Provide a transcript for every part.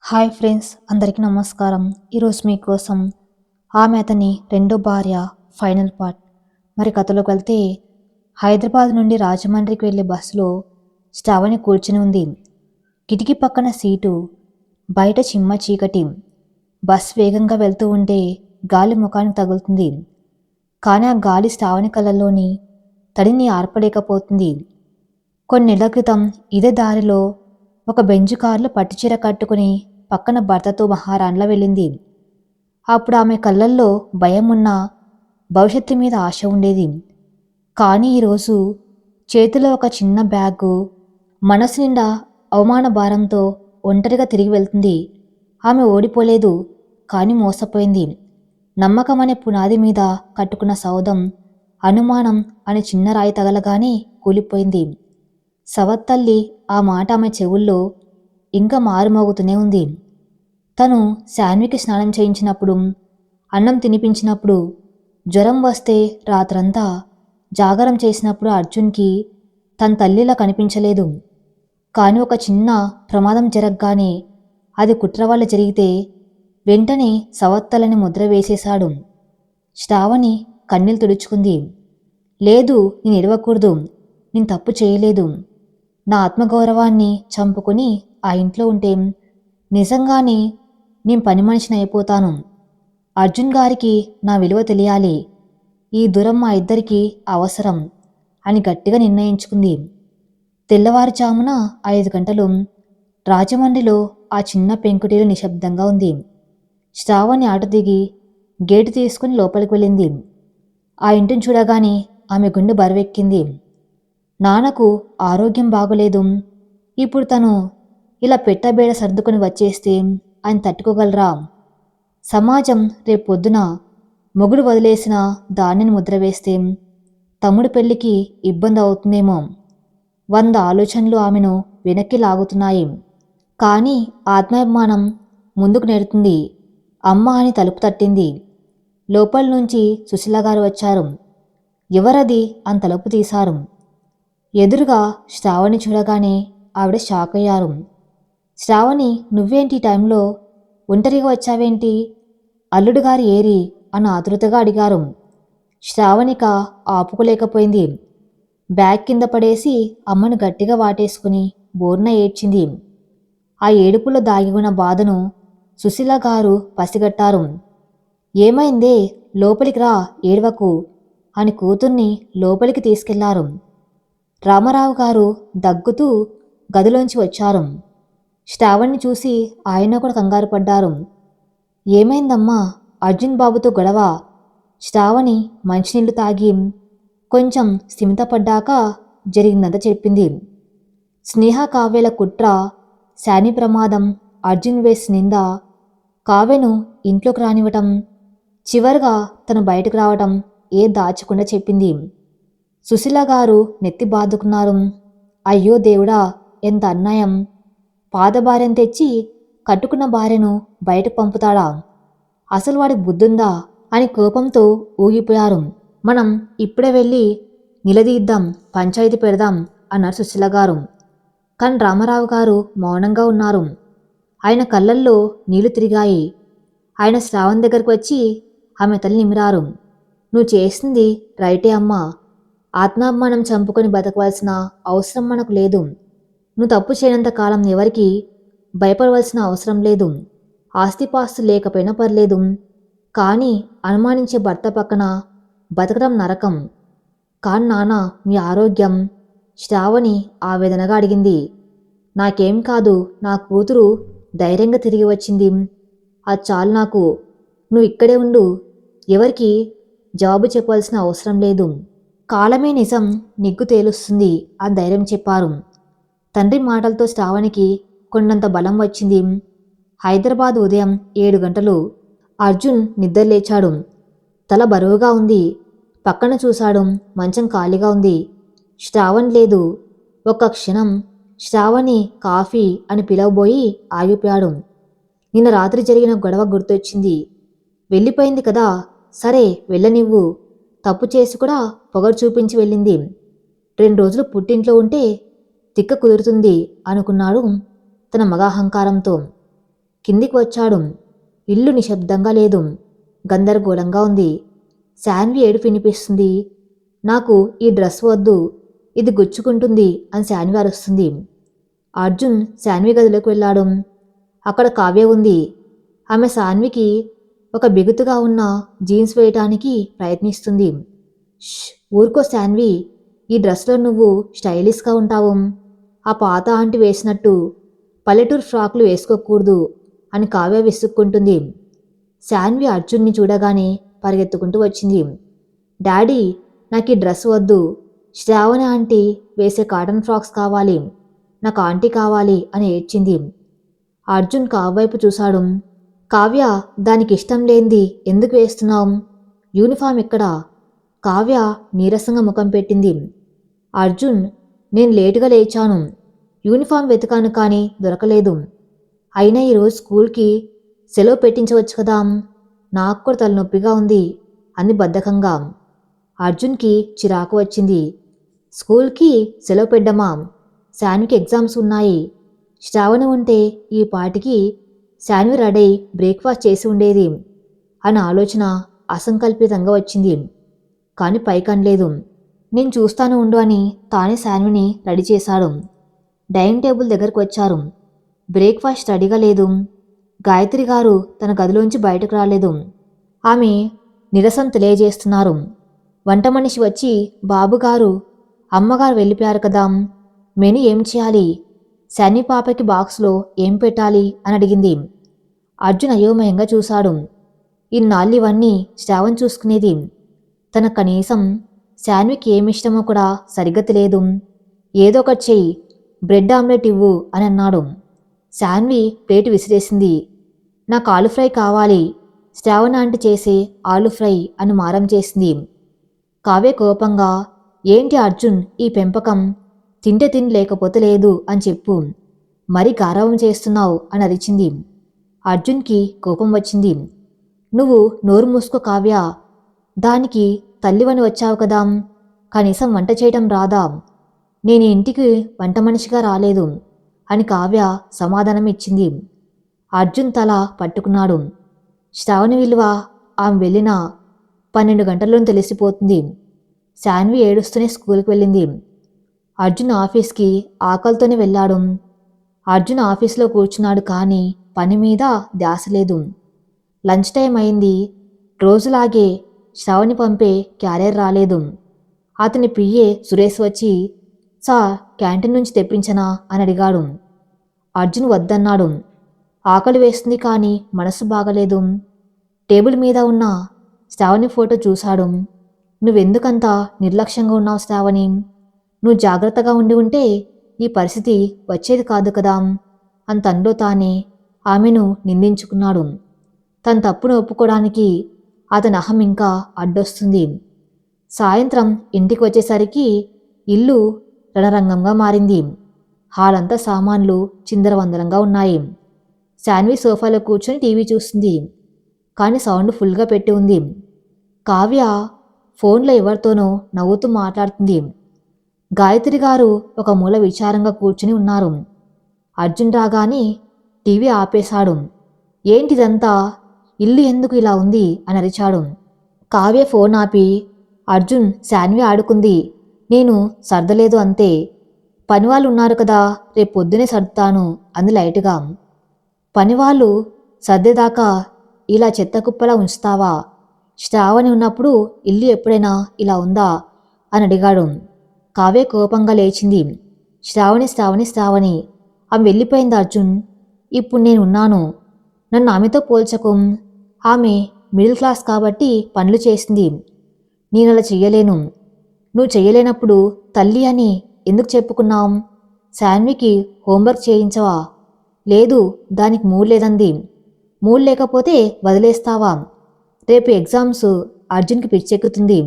Hi friends, అందరికీ నమస్కారం. ఈరోజు మీకోసం ఆమె అతని రెండో భార్య ఫైనల్ పార్ట్. మరి కథలోకి వెళ్తే, హైదరాబాద్ నుండి రాజమండ్రికి వెళ్ళే బస్సులో శ్రావణి కూర్చుని ఉంది. కిటికీ పక్కన సీటు, బయట చిమ్మ చీకటి. బస్ వేగంగా వెళ్తూ ఉంటే గాలి ముఖానికి తగులుతుంది. కానీ ఆ గాలి శ్రావణి కళ్ళల్లోని తడిని ఆర్పలేకపోతుంది. కొన్నేళ్ల క్రితం ఇదే దారిలో ఒక బెంజు కారులో పట్టుచీర కట్టుకుని పక్కన భర్తతో మహారాణిలా వెళ్ళింది. అప్పుడు ఆమె కళ్ళల్లో భయం ఉన్నా భవిష్యత్తు మీద ఆశ ఉండేది. కానీ ఈరోజు చేతిలో ఒక చిన్న బ్యాగు, మనసు నిండా అవమాన భారంతో ఒంటరిగా తిరిగి వెళ్తుంది. ఆమె ఓడిపోలేదు, కానీ మోసపోయింది. నమ్మకం అనే పునాది మీద కట్టుకున్న సౌధం అనుమానం అనే చిన్న రాయి తగలగానే కూలిపోయింది. సవత్తల్లి ఆ మాట ఆమె చెవుల్లో ఇంకా మారుమోగుతూనే ఉంది. తను శాన్వికి స్నానం చేయించినప్పుడు, అన్నం తినిపించినప్పుడు, జ్వరం వస్తే రాత్రంతా జాగరం చేసినప్పుడు అర్జున్కి తన తల్లిలా కనిపించలేదు. కానీ ఒక చిన్న ప్రమాదం జరగగానే, అది కుట్ర వల్ల జరిగితే వెంటనే సవత్తలని ముద్ర వేసేశాడు. శ్రావణి కన్నీళ్ళు తుడుచుకుంది. లేదు, నేను ఏడవకూడదు, నేను తప్పు చేయలేదు. నా ఆత్మగౌరవాన్ని చంపుకొని ఆ ఇంట్లో ఉంటే నిజంగానే నేను పని మనిషిని అయిపోతాను. అర్జున్ గారికి నా విలువ తెలియాలి. ఈ దూరం మా ఇద్దరికీ అవసరం అని గట్టిగా నిర్ణయించుకుంది. తెల్లవారుజామున 5 గంటలు రాజమండ్రిలో ఆ చిన్న పెంకుటిల్లు నిశ్శబ్దంగా ఉంది. శ్రావణి ఆట దిగి గేటు తీసుకుని లోపలికి వెళ్ళింది. ఆ ఇంటిని చూడగానే ఆమె గుండె బరువెక్కింది. నాన్నకు ఆరోగ్యం బాగోలేదు. ఇప్పుడు తను ఇలా పెట్టబేడ సర్దుకొని వచ్చేస్తే ఆయన తట్టుకోగలరా? సమాజం రేపొద్దున మొగుడు వదిలేసిన దానిని ముద్ర వేస్తే తమ్ముడు పెళ్లికి ఇబ్బంది అవుతుందేమో. 100 ఆలోచనలు ఆమెను వెనక్కి లాగుతున్నాయి. కానీ ఆత్మాభిమానం ముందుకు నెడుతుంది. అమ్మ అని తలుపు తట్టింది. లోపల నుంచి సుశీల గారు వచ్చారు. ఎవరది అని తలుపు తీశారు. ఎదురుగా శ్రావణి చూడగానే ఆవిడ షాక్ అయ్యారు. శ్రావణి, నువ్వేంటి టైంలో ఒంటరిగా వచ్చావేంటి? అల్లుడు గారు ఏరి అని ఆతృతగా అడిగారు. శ్రావణిక ఆపుకోలేకపోయింది. బ్యాగ్ కింద పడేసి అమ్మను గట్టిగా వాటేసుకుని బోర్న ఏడ్చింది. ఆ ఏడుపులో దాగి ఉన్న బాధను సుశీల గారు పసిగట్టారు. ఏమైందే, లోపలికి రా, ఏడవకు అని కూతుర్ని లోపలికి తీసుకెళ్లారు. రామారావు గారు దగ్గుతూ గదిలోంచి వచ్చారు. శ్రావణ్ణి చూసి ఆయన కూడా కంగారు పడ్డారు. ఏమైందమ్మా? అర్జున్ బాబుతో గొడవ. శ్రావణి మంచినీళ్లు తాగి కొంచెం స్థిమితపడ్డాక జరిగిందంతా చెప్పింది. స్నేహ కావ్యల కుట్ర, శాని ప్రమాదం, అర్జున్ వేసి నింద, కావ్యను ఇంట్లోకి రానివ్వటం, చివరిగా తను బయటకు రావటం ఏ దాచకుండా చెప్పింది. సుశీల గారు నెత్తి బాదుకున్నారు. అయ్యో దేవుడా, ఎంత అన్యాయం! పాత భార్యను తెచ్చి కట్టుకున్న భార్యను బయటకు పంపుతాడా? అసలు వాడికి బుద్ధుందా అని కోపంతో ఊగిపోయారు. మనం ఇప్పుడే వెళ్ళి నిలదీద్దాం, పంచాయతీ పెడదాం అన్నారు సుశీల గారు. కానీ రామారావు గారు మౌనంగా ఉన్నారు. ఆయన కళ్ళల్లో నీళ్లు తిరిగాయి. ఆయన శ్రావణ్ దగ్గరకు వచ్చి ఆమె తల్లి నిమిరారు. నువ్వు చేసింది రైటే అమ్మా. ఆత్మాభిమానం చంపుకొని బతకవలసిన అవసరం మనకు లేదు. నువ్వు తప్పు చేయనంత కాలం ఎవరికి భయపడవలసిన అవసరం లేదు. ఆస్తిపాస్తులు లేకపోయినా పర్లేదు, కానీ అనుమానించే భర్త పక్కన బతకడం నరకం. కాని నాన్న, మీ ఆరోగ్యం? శ్రావణి ఆవేదనగా అడిగింది. నాకేం కాదు, నా కూతురు ధైర్యంగా తిరిగి వచ్చింది. అది చాలు నాకు. నువ్వు ఇక్కడే ఉండు, ఎవరికి జవాబు చెప్పాల్సిన అవసరం లేదు. కాలమే నిజం నిగ్గు తేలుస్తుంది అని ధైర్యం చెప్పారు. తండ్రి మాటలతో శ్రావణికి కొండంత బలం వచ్చింది. హైదరాబాద్ ఉదయం 7 గంటలు. అర్జున్ నిద్రలేచాడు. తల బరువుగా ఉంది. పక్కన చూశాడు. మంచం ఖాళీగా ఉంది. శ్రావణి లేదు. ఒక్క క్షణం శ్రావణి కాఫీ అని పిలవబోయి ఆగిపోయాడు. నిన్న రాత్రి జరిగిన గొడవ గుర్తొచ్చింది. వెళ్ళిపోయింది కదా, సరే వెళ్ళనివ్వు. తప్పు చేసి కూడా పొగరు చూపించి వెళ్ళింది. 2 రోజులు పుట్టింట్లో ఉంటే తిక్క కుదురుతుంది అనుకున్నాడు తన మగాహంకారంతో. కిందికి వచ్చాడు. ఇల్లు నిశ్శబ్దంగా లేదు, గందరగోళంగా ఉంది. శాన్వి ఏడుపు వినిపిస్తుంది. నాకు ఈ డ్రెస్ వద్దు, ఇది గుచ్చుకుంటుంది అని శాన్వి అరుస్తుంది. అర్జున్ శాన్వి గదిలోకి వెళ్ళాడు. అక్కడ కావ్య ఉంది. ఆమె శాన్వికి ఒక బిగుతుగా ఉన్న జీన్స్ వేయటానికి ప్రయత్నిస్తుంది. ష్, ఊరుకో శాన్వి, ఈ డ్రెస్లో నువ్వు స్టైలిష్గా ఉంటావు. ఆ పాత ఆంటీ వేసినట్టు పల్లెటూరు ఫ్రాకులు వేసుకోకూడదు అని కావ్య విసుక్కుంటుంది. శాన్వి అర్జున్ని చూడగానే పరిగెత్తుకుంటూ వచ్చింది. డాడీ, నాకు ఈ డ్రెస్ వద్దు, శ్రావణి ఆంటీ వేసే కాటన్ ఫ్రాక్స్ కావాలి, నాకు ఆంటీ కావాలి అని ఏడ్చింది. అర్జున్ కావ్య వైపు చూశాడు. కావ్య, దానికి ఇష్టం లేనిది ఎందుకు వేస్తున్నావు? యూనిఫామ్ ఎక్కడా? కావ్య నీరసంగా ముఖం పెట్టింది. అర్జున్, నేను లేటుగా లేచాను, యూనిఫామ్ వెతికాను కానీ దొరకలేదు. అయినా ఈరోజు స్కూల్కి సెలవు పెట్టించవచ్చు కదా, నాకు కూడా తలనొప్పిగా ఉంది అంది బద్ధకంగా. అర్జున్కి చిరాకు వచ్చింది. స్కూల్కి సెలవు పెట్టమా? శాన్వికి ఎగ్జామ్స్ ఉన్నాయి. శ్రావణి ఉంటే ఈ పాటికి శాన్వి రెడీ బ్రేక్ఫాస్ట్ చేసి ఉండేది అన్న ఆలోచన అసంకల్పితంగా వచ్చింది. కానీ పైకనలేదు. నేను చూస్తాను ఉండు అని తానే శాన్విని రెడీ చేశాడు. డైనింగ్ టేబుల్ దగ్గరకు వచ్చారు. బ్రేక్ఫాస్ట్ రెడీగా లేదు. గాయత్రి గారు తన గదిలోంచి బయటకు రాలేదు. ఆమె నిరసన తెలియజేస్తున్నారు. వంట మనిషి వచ్చి, బాబుగారు, అమ్మగారు వెళ్ళిపోయారు కదా, మెను ఏం చేయాలి, శాన్వి పాపకి బాక్స్లో ఏం పెట్టాలి అని అడిగింది. అర్జున్ అయోమయంగా చూశాడు. ఇన్నాళ్ళు ఇవన్నీ శ్రావణ్ చూసుకునేది. తన కనీసం శాన్వికి ఏమిష్టమో కూడా సరిగ్గా తెలియదు. ఏదో ఒకటి చెయ్యి, బ్రెడ్ ఆమ్లెట్ ఇవ్వు అని అన్నాడు. శాన్వి ప్లేటు విసిరేసింది. నాకు ఆలు ఫ్రై కావాలి, శ్రావణ ఆంటీ చేసే ఆలు ఫ్రై అని మారం చేసింది. కావ్య కోపంగా, ఏంటి అర్జున్ ఈ పెంపకం, తింటే తిని లేకపోతే లేదు అని చెప్పు, మరీ గారాబం చేస్తున్నావు అని అరిచింది. అర్జున్కి కోపం వచ్చింది. నువ్వు నోరు మూసుకో కావ్య, దానికి తల్లివని వచ్చావు కదా, కనీసం వంట చేయడం రాదా? నేను ఇంటికి వంట మనిషిగా రాలేదు అని కావ్య సమాధానం ఇచ్చింది. అర్జున్ తల పట్టుకున్నాడు. శ్రావణి విలువ ఆమె వెళ్ళిన 12 గంటల్లోనే తెలిసిపోతుంది. శాన్వి ఏడుస్తూనే స్కూల్కి వెళ్ళింది. అర్జున్ ఆఫీస్కి ఆకలితోనే వెళ్ళాడు. అర్జున్ ఆఫీస్లో కూర్చున్నాడు కానీ పని మీద ధ్యాస లేదు. లంచ్ టైం అయింది. రోజులాగే శ్రావణి పంపే క్యారియర్ రాలేదు. అతని పిఏ సురేష్ వచ్చి, సార్, క్యాంటీన్ నుంచి తెప్పించనా అని అడిగాడు. అర్జున్ వద్దన్నాడు. ఆకలి వేస్తుంది కానీ మనసు బాగలేదు. టేబుల్ మీద ఉన్న శ్రావణి ఫోటో చూశాడు. నువ్వెందుకంత నిర్లక్ష్యంగా ఉన్నావు శ్రావణి? నువ్వు జాగ్రత్తగా ఉండి ఉంటే ఈ పరిస్థితి వచ్చేది కాదు కదా అని తనలో తానే ఆమెను నిందించుకున్నాడు. తన తప్పును ఒప్పుకోవడానికి అతని అహం ఇంకా అడ్డొస్తుంది. సాయంత్రం ఇంటికి వచ్చేసరికి ఇల్లు రణరంగంగా మారింది. హాల్ అంతా సామాన్లు చిందరవందరంగా ఉన్నాయి. శాన్వి సోఫాలో కూర్చొని టీవీ చూస్తుంది. కానీ సౌండ్ ఫుల్గా పెట్టి ఉంది. కావ్య ఫోన్లో ఎవరితోనో నవ్వుతూ మాట్లాడుతుంది. గాయత్రి గారు ఒక మూల విచారంగా కూర్చుని ఉన్నారు. అర్జున్ రాగానే టీవీ ఆపేశాడు. ఏంటిదంతా, ఇల్లు ఎందుకు ఇలా ఉంది అని అరిచాడు. కావ్య ఫోన్ ఆపి, అర్జున్, శాన్వి ఆడుకుంది, నేను సర్దలేదు అంతే, పనివాళ్ళు ఉన్నారు కదా, రేపు పొద్దునే సర్దుతాను అంది లైట్గా. పనివాళ్ళు సర్దేదాకా ఇలా చెత్త కుప్పలా ఉంచుతావా? శ్రావణి ఉన్నప్పుడు ఇల్లు ఎప్పుడైనా ఇలా ఉందా అని అడిగాడు. కావ్య కోపంగా లేచింది. శ్రావణి శ్రావణి శ్రావణి, ఆమె వెళ్ళిపోయింది అర్జున్. ఇప్పుడు నేనున్నాను, నన్ను ఆమెతో పోల్చకు. ఆమె మిడిల్ క్లాస్ కాబట్టి పనులు చేసింది, నేను అలా చెయ్యలేను. నువ్వు చెయ్యలేనప్పుడు తల్లి అని ఎందుకు చెప్పుకున్నావు? శాన్వికి హోంవర్క్ చేయించవా? లేదు, దానికి మూడ్ లేదంది. మూడ్ లేకపోతే వదిలేస్తావా? రేపు ఎగ్జామ్స్, అర్జున్కి పిచ్చెక్కుతుంది.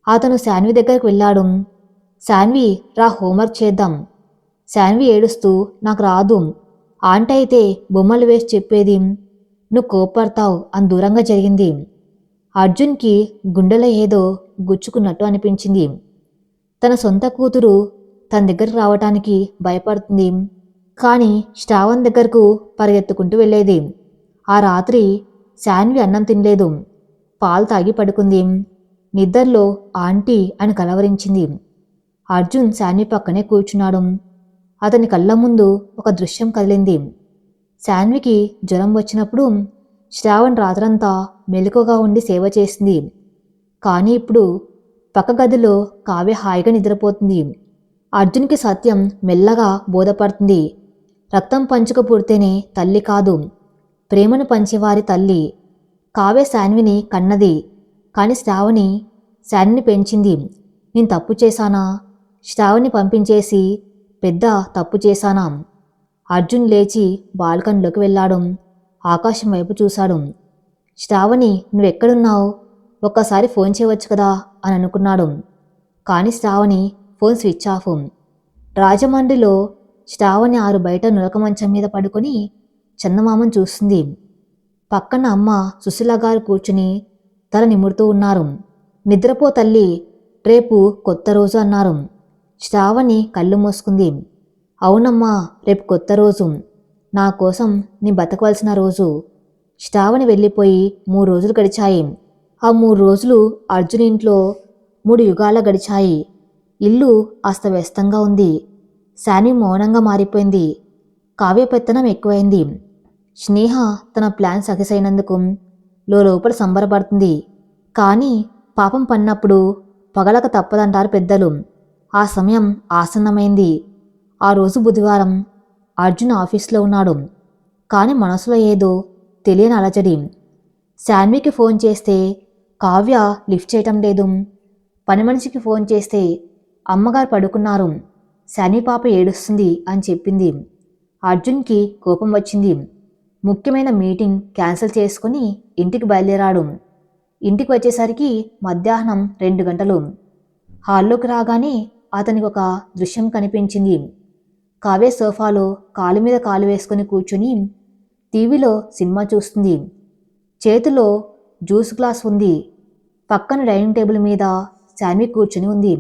అతను శాన్వి దగ్గరకు వెళ్ళాడు. శాన్వి, రా హోంవర్క్ చేద్దాం. శాన్వి ఏడుస్తూ, నాకు రాదు, ఆంటీ అయితే బొమ్మలు వేసి చెప్పేది, నువ్వు కోప్పడతావు అని దూరంగా జరిగింది. అర్జున్కి గుండెలో ఏదో గుచ్చుకున్నట్టు అనిపించింది. తన సొంత కూతురు తన దగ్గరకు రావటానికి భయపడుతుంది. కానీ శ్రావణ్ దగ్గరకు పరిగెత్తుకుంటూ వెళ్ళేది. ఆ రాత్రి శాన్వి అన్నం తినలేదు. పాలు తాగి పడుకుంది. నిద్రలో ఆంటీ అని కలవరించింది. అర్జున్ శాన్వి పక్కనే కూర్చున్నాడు. అతని కళ్ళ ముందు ఒక దృశ్యం కదిలింది. శాన్వికి జ్వరం వచ్చినప్పుడు శ్రావణ్ రాత్రంతా మెలకుగా ఉండి సేవ చేసింది. కానీ ఇప్పుడు పక్క గదిలో కావ్య హాయిగా నిద్రపోతుంది. అర్జున్కి సత్యం మెల్లగా బోధపడుతుంది. రక్తం పంచుక పుడితేనే తల్లి కాదు, ప్రేమను పంచేవారి తల్లి. కావ్య శాన్విని కన్నది, కానీ శ్రావణి శాన్విని పెంచింది. నేను తప్పు చేశానా? శ్రావణి పంపించేసి పెద్ద తప్పు చేశానా? అర్జున్ లేచి బాల్కనీలోకి వెళ్ళాడు. ఆకాశం వైపు చూశాడు. శ్రావణి, నువ్వెక్కడున్నావు? ఒక్కసారి ఫోన్ చేయవచ్చు కదా అని అనుకున్నాడు. కానీ శ్రావణి ఫోన్ స్విచ్ ఆఫ్. రాజమండ్రిలో శ్రావణి ఆరు బయట నులక మంచం మీద పడుకొని చందమామను చూస్తుంది. పక్కన అమ్మ సుశీల గారు కూర్చుని తల నిమురుతూ ఉన్నారు. నిద్రపో తల్లి, రేపు కొత్త రోజు అన్నారు. శ్రావణి కళ్ళు మూసుకుంది. అవునమ్మా, రేపు కొత్త రోజు, నా కోసం నీ బతకవలసిన రోజు. శ్రావణి వెళ్ళిపోయి 3 రోజులు గడిచాయి. ఆ 3 రోజులు అర్జున్ ఇంట్లో 3 యుగాల గడిచాయి. ఇల్లు అస్తవ్యస్తంగా ఉంది. శాన్వి మౌనంగా మారిపోయింది. కావ్య పెత్తనం ఎక్కువైంది. స్నేహ తన ప్లాన్ సక్సెస్ అయినందుకు లోపల సంబరపడుతుంది. కానీ పాపం పన్నప్పుడు పగలక తప్పదంటారు పెద్దలు. ఆ సమయం ఆసన్నమైంది. ఆ రోజు బుధవారం. అర్జున్ ఆఫీస్లో ఉన్నాడు. కానీ మనసులో ఏదో తెలియని అలజడి. శాన్వికి ఫోన్ చేస్తే కావ్య లిఫ్ట్ చేయటం లేదు. పని మనిషికి ఫోన్ చేస్తే అమ్మగారు పడుకున్నారు, శాన్వి పాప ఏడుస్తుంది అని చెప్పింది. అర్జున్కి కోపం వచ్చింది. ముఖ్యమైన మీటింగ్ క్యాన్సిల్ చేసుకుని ఇంటికి బయలుదేరాడు. ఇంటికి వచ్చేసరికి మధ్యాహ్నం 2 గంటలు. హాల్లోకి రాగానే అతనికి ఒక దృశ్యం కనిపించింది. కావ్య సోఫాలో కాలు మీద కాలు వేసుకుని కూర్చుని టీవీలో సినిమా చూస్తుంది. చేతిలో జ్యూస్ గ్లాస్ ఉంది. పక్కన డైనింగ్ టేబుల్ మీద శాన్వి కూర్చుని ఉంది.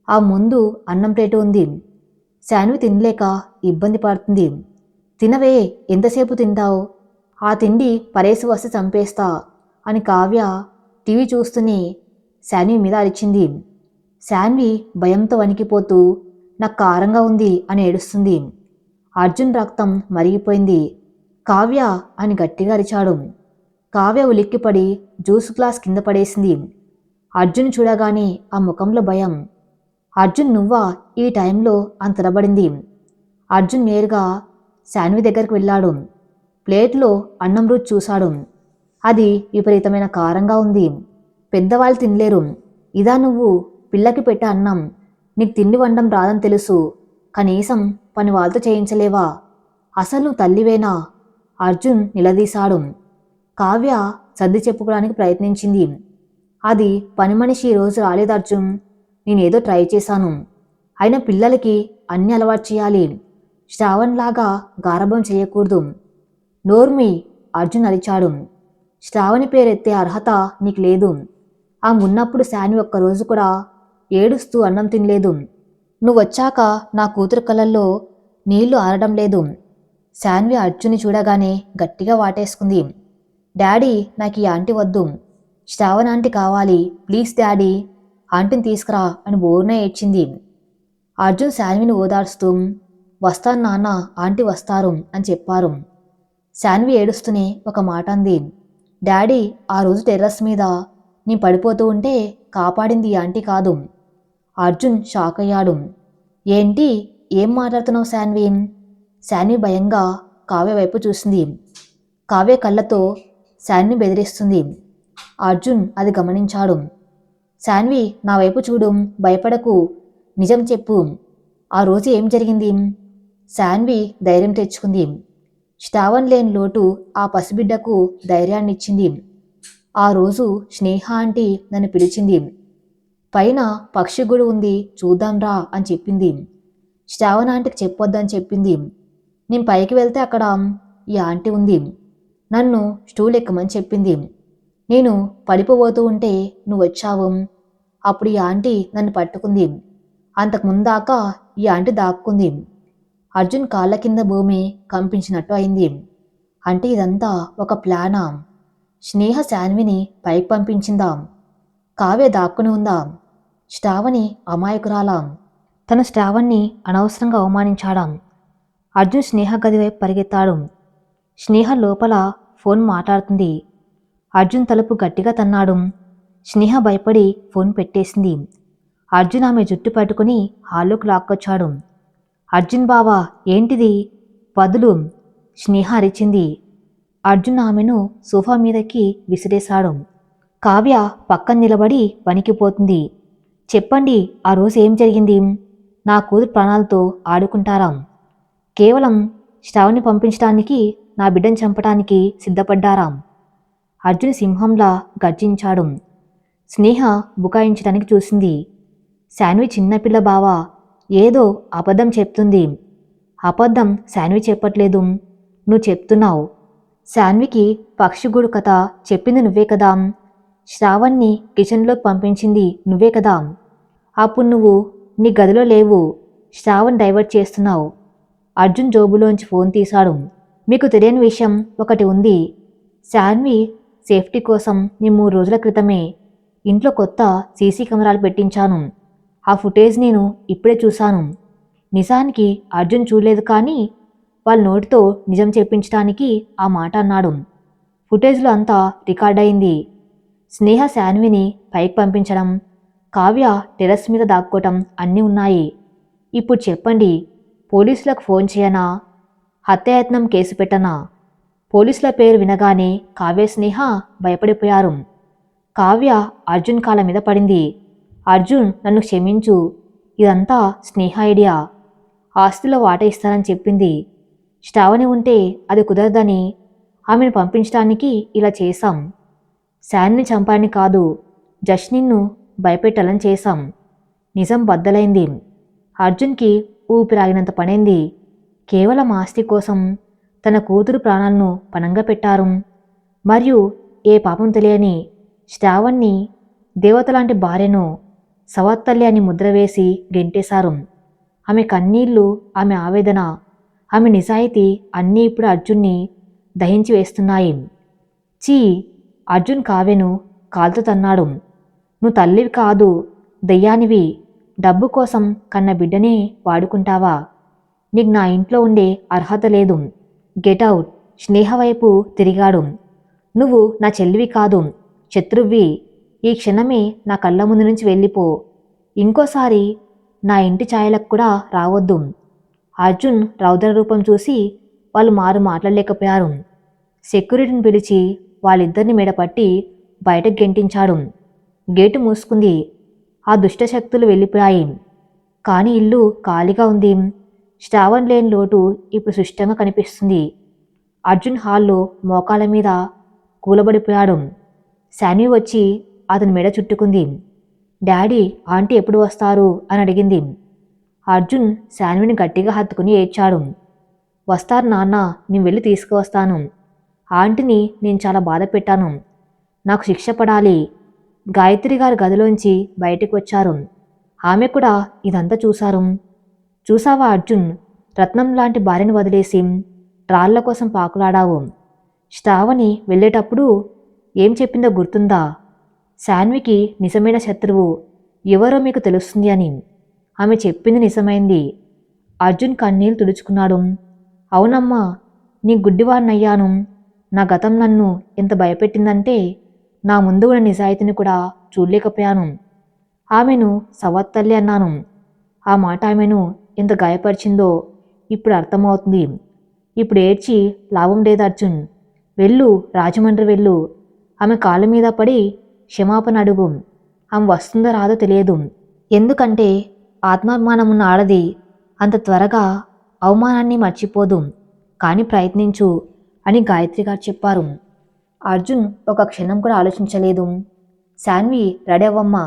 ఆ ముందు అన్నం ప్లేటు ఉంది. శాన్వి తినలేక ఇబ్బంది పడుతుంది. తినవే, ఎంతసేపు తింటావు? ఆ తిండి పరేసి వస్తే చంపేస్తా అని కావ్య టీవీ చూస్తూనే శాన్వి మీద అరిచింది. శాన్వి భయంతో వణికిపోతూ నాకు కారంగా ఉంది అని ఏడుస్తుంది. అర్జున్ రక్తం మరిగిపోయింది. కావ్య అని గట్టిగా అరిచాడు. కావ్య ఉలిక్కిపడి జ్యూస్ గ్లాస్ కింద పడేసింది. అర్జున్ చూడగానే ఆ ముఖంలో భయం. అర్జున్, నువ్వా ఈ టైంలో అని తడబడింది. అర్జున్ నేరుగా శాన్వి దగ్గరికి వెళ్ళాడు. ప్లేట్లో అన్నం రుచి చూశాడు. అది విపరీతమైన కారంగా ఉంది. పెద్దవాళ్ళు తినలేరు. ఇదా నువ్వు పిల్లకి పెట్టే అన్నం? నీకు తిండి వండడం రాదని తెలుసు, కనీసం పని వాళ్ళతో చేయించలేవా? అసలు నువ్వు తల్లివేనా? అర్జున్ నిలదీశాడు. కావ్య సర్ది చెప్పుకోవడానికి ప్రయత్నించింది. అది పని మనిషి ఈరోజు రాలేదు అర్జున్, నేనేదో ట్రై చేశాను. అయినా పిల్లలకి అన్ని అలవాటు చేయాలి, శ్రావణ్ లాగా గారాబం చేయకూడదు. నోర్మి, అర్జున్ అరిచాడు. శ్రావణి పేరెత్తే అర్హత నీకు లేదు. ఆ ఉన్నప్పుడు శాన్వి ఒక్కరోజు కూడా ఏడుస్తూ అన్నం తినలేదు. నువ్వొచ్చాక నా కూతురు కళ్ళల్లో నీళ్లు ఆరడం లేదు. శాన్వి అర్జున్ని చూడగానే గట్టిగా వాటేసుకుంది. డాడీ, నాకు ఈ ఆంటీ వద్దు, శ్రావణ్ ఆంటీ కావాలి, ప్లీజ్ డాడీ, ఆంటీని తీసుకురా అని బోర్న ఏడ్చింది. అర్జున్ శాన్విని ఓదార్స్తూ వస్తాను నాన్న, ఆంటీ వస్తారు అని చెప్పారు. శాన్వి ఏడుస్తూనే ఒక మాట అంది. డాడీ, ఆ రోజు టెర్రస్ మీద నీ పడిపోతూ ఉంటే కాపాడింది ఈ ఆంటీ కాదు. అర్జున్ షాక్ అయ్యాడు. ఏంటి, ఏం మాట్లాడుతున్నావు శాన్వి? శాన్వి భయంగా కావ్య వైపు చూసింది. కావ్య కళ్ళతో శాన్వి బెదిరిస్తుంది. అర్జున్ అది గమనించాడు. శాన్వి, నా వైపు చూడు, భయపడకు, నిజం చెప్పు, ఆ రోజు ఏం జరిగింది? శాన్వి ధైర్యం తెచ్చుకుంది. శ్రావణ్ లేని లోటు ఆ పసిబిడ్డకు ధైర్యాన్నిచ్చింది. ఆ రోజు స్నేహ ఆంటీ నన్ను పిలిచింది. పైన పక్షి గుడి ఉంది, చూద్దాంరా అని చెప్పింది. శ్రావణ్ ఆంటీకి చెప్పొద్దని చెప్పింది. నేను పైకి వెళ్తే అక్కడ ఈ ఆంటీ ఉంది. నన్ను స్టూల్ ఎక్కమని చెప్పింది. నేను పడిపోబోతూ ఉంటే నువ్వు వచ్చావు. అప్పుడు ఈ ఆంటీ నన్ను పట్టుకుంది. అంతకు ముందాక ఈ ఆంటీ దాక్కుంది. అర్జున్ కాళ్ళ కింద భూమి కంపించినట్టు అయింది. అంటే ఇదంతా ఒక ప్లానా? స్నేహ శాన్విని పైకి పంపించిందా? కావ్య దాక్కుని ఉందా? శ్రావణి అమాయకురాలా? తను శ్రావణ్ణి అనవసరంగా అవమానించాడా? అర్జున్ స్నేహ గది వైపు పరిగెత్తాడు. స్నేహ లోపల ఫోన్ మాట్లాడుతుంది. అర్జున్ తలుపు గట్టిగా తన్నాడు. స్నేహ భయపడి ఫోన్ పెట్టేసింది. అర్జున్ ఆమె జుట్టు పట్టుకుని హాల్లోకి లాక్కొచ్చాడు. అర్జున్ బావా, ఏంటిది? వదులు! స్నేహ అరిచింది. అర్జున్ ఆమెను సోఫా మీదకి విసిరేశాడు. కావ్య పక్కన నిలబడి వణికిపోతుంది. చెప్పండి, ఆ రోజు ఏం జరిగింది? నా కూతురు ప్రాణాలతో ఆడుకుంటారా? కేవలం శ్రావణ్ణి పంపించడానికి, నా బిడ్డను చంపడానికి సిద్ధపడ్డారా? అర్జున్ సింహంలా గర్జించాడు. స్నేహ బుకాయించడానికి చూసింది. శాన్వి చిన్నపిల్ల బావా, ఏదో అబద్ధం చెప్తుంది. అబద్ధం శాన్వి చెప్పట్లేదు, నువ్వు చెప్తున్నావు. శాన్వికి పక్షిగూడు కథ చెప్పింది నువ్వే కదా? శ్రావణ్ణి కిచెన్లోకి పంపించింది నువ్వే కదా? అప్పుడు నువ్వు నీ గదిలో లేవు, శ్రావణ్ డైవర్ట్ చేస్తున్నావు. అర్జున్ జోబులోంచి ఫోన్ తీశాడు. మీకు తెలియని విషయం ఒకటి ఉంది. శాన్వి సేఫ్టీ కోసం నేను 3 రోజుల క్రితమే ఇంట్లో కొత్త సీసీ కెమెరాలు పెట్టించాను. ఆ ఫుటేజ్ నేను ఇప్పుడే చూశాను. నిజానికి అర్జున్ చూడలేదు, కానీ వాళ్ళ నోటితో నిజం చెప్పించడానికి ఆ మాట అన్నాడు. ఫుటేజ్లో అంతా రికార్డ్ అయింది. స్నేహ శాన్విని పైకి పంపించడం, కావ్య టెర్రస్ మీద దాక్కోవటం అన్నీ ఉన్నాయి. ఇప్పుడు చెప్పండి, పోలీసులకు ఫోన్ చేయనా? హత్యాయత్నం కేసు పెట్టనా? పోలీసుల పేరు వినగానే కావ్య స్నేహ భయపడిపోయారు. కావ్య అర్జున్ కాళ్ళ మీద పడింది. అర్జున్, నన్ను క్షమించు, ఇదంతా స్నేహ ఐడియా. ఆస్తిలో వాటా ఇస్తానని చెప్పింది. శ్రావణి ఉంటే అది కుదరదని ఆమెను పంపించడానికి ఇలా చేశాం. శాన్ని చంపాలని కాదు, జస్ట్ నిన్ను భయపెట్టాలని చేశాం. నిజం బద్దలైంది. అర్జున్కి ఊపిరాగినంత పనైంది. కేవలం ఆస్తి కోసం తన కూతురు ప్రాణాలను పణంగా పెట్టారు. మరియు ఏ పాపం తెలియని శ్రావణ్ణి, దేవతలాంటి భార్యను సవత్తల్లి అని ముద్ర వేసి గెంటేశారు. ఆమె కన్నీళ్లు, ఆమె ఆవేదన, ఆమె నిజాయితీ అన్నీ ఇప్పుడు అర్జున్ని దహించి వేస్తున్నాయి. చీ! అర్జున్ కావ్యను కాల్తో తన్నాడు. నువ్వు తల్లివి కాదు, దయ్యానివి. డబ్బు కోసం కన్న బిడ్డనే వాడుకుంటావా? నీకు నా ఇంట్లో ఉండే అర్హత లేదు. Get out! స్నేహ వైపు తిరిగాడు. నువ్వు నా చెల్లివి కాదు, శత్రువ్వి. ఈ క్షణమే నా కళ్ళ ముందు నుంచి వెళ్ళిపో. ఇంకోసారి నా ఇంటి ఛాయలకు కూడా రావద్దు. అర్జున్ రౌద్ర రూపం చూసి వాళ్ళు మాట్లాడలేకపోయారు. సెక్యూరిటీని పిలిచి వాళ్ళిద్దరిని మెడపట్టి బయటకు గెంటించాడు. గేటు మూసుకుంది. ఆ దుష్టశక్తులు వెళ్ళిపోయాయి. కానీ ఇల్లు ఖాళీగా ఉంది. శ్రావణ్ లేని లోటు ఇప్పుడు సుష్టంగా కనిపిస్తుంది. అర్జున్ హాల్లో మోకాళ్ళ మీద కూలబడిపోయాడు. శాన్వి వచ్చి అతని మెడ చుట్టుకుంది. డాడీ, ఆంటీ ఎప్పుడు వస్తారు అని అడిగింది. అర్జున్ శాన్విని గట్టిగా హత్తుకుని ఏడ్చాడు. వస్తారు నాన్న, నేను వెళ్ళి తీసుకువస్తాను. ఆంటీని నేను చాలా బాధ పెట్టాను, నాకు శిక్ష పడాలి. గాయత్రి గారి గదిలోంచి బయటికి వచ్చారు. ఆమె కూడా ఇదంతా చూశారు. చూసావా అర్జున్, రత్నం లాంటి భార్యను వదిలేసి రాళ్ల కోసం పాకులాడావు. శ్రావణి వెళ్ళేటప్పుడు ఏం చెప్పిందో గుర్తుందా? శాన్వికి నిజమైన శత్రువు ఎవరో మీకు తెలుస్తుంది అని. ఆమె చెప్పింది నిజమైంది. అర్జున్ కన్నీళ్లు తుడుచుకున్నాడు. అవునమ్మా, నీ గుడ్డివాడినయ్యాను. నా గతం నన్ను ఎంత భయపెట్టిందంటే నా ముందు ఉన్న నిజాయితీని కూడా చూడలేకపోయాను. ఆమెను సవత్తల్లి అన్నాను. ఆ మాట ఆమెను ఎంత గాయపరిచిందో ఇప్పుడు అర్థమవుతుంది. ఇప్పుడు ఏడ్చి లాభం లేదు అర్జున్. వెళ్ళు, రాజమండ్రి వెళ్ళు. ఆమె కాళ్ళ మీద పడి క్షమాపణ అడుగు. ఆమె వస్తుందో రాదో తెలియదు. ఎందుకంటే ఆత్మాభిమానం ఉన్న ఆడది అంత త్వరగా అవమానాన్ని మర్చిపోదు. కానీ ప్రయత్నించు అని గాయత్రి గారు చెప్పారు. అర్జున్ ఒక క్షణం కూడా ఆలోచించలేదు. శాన్వి, రెడీ అవ్వమ్మా,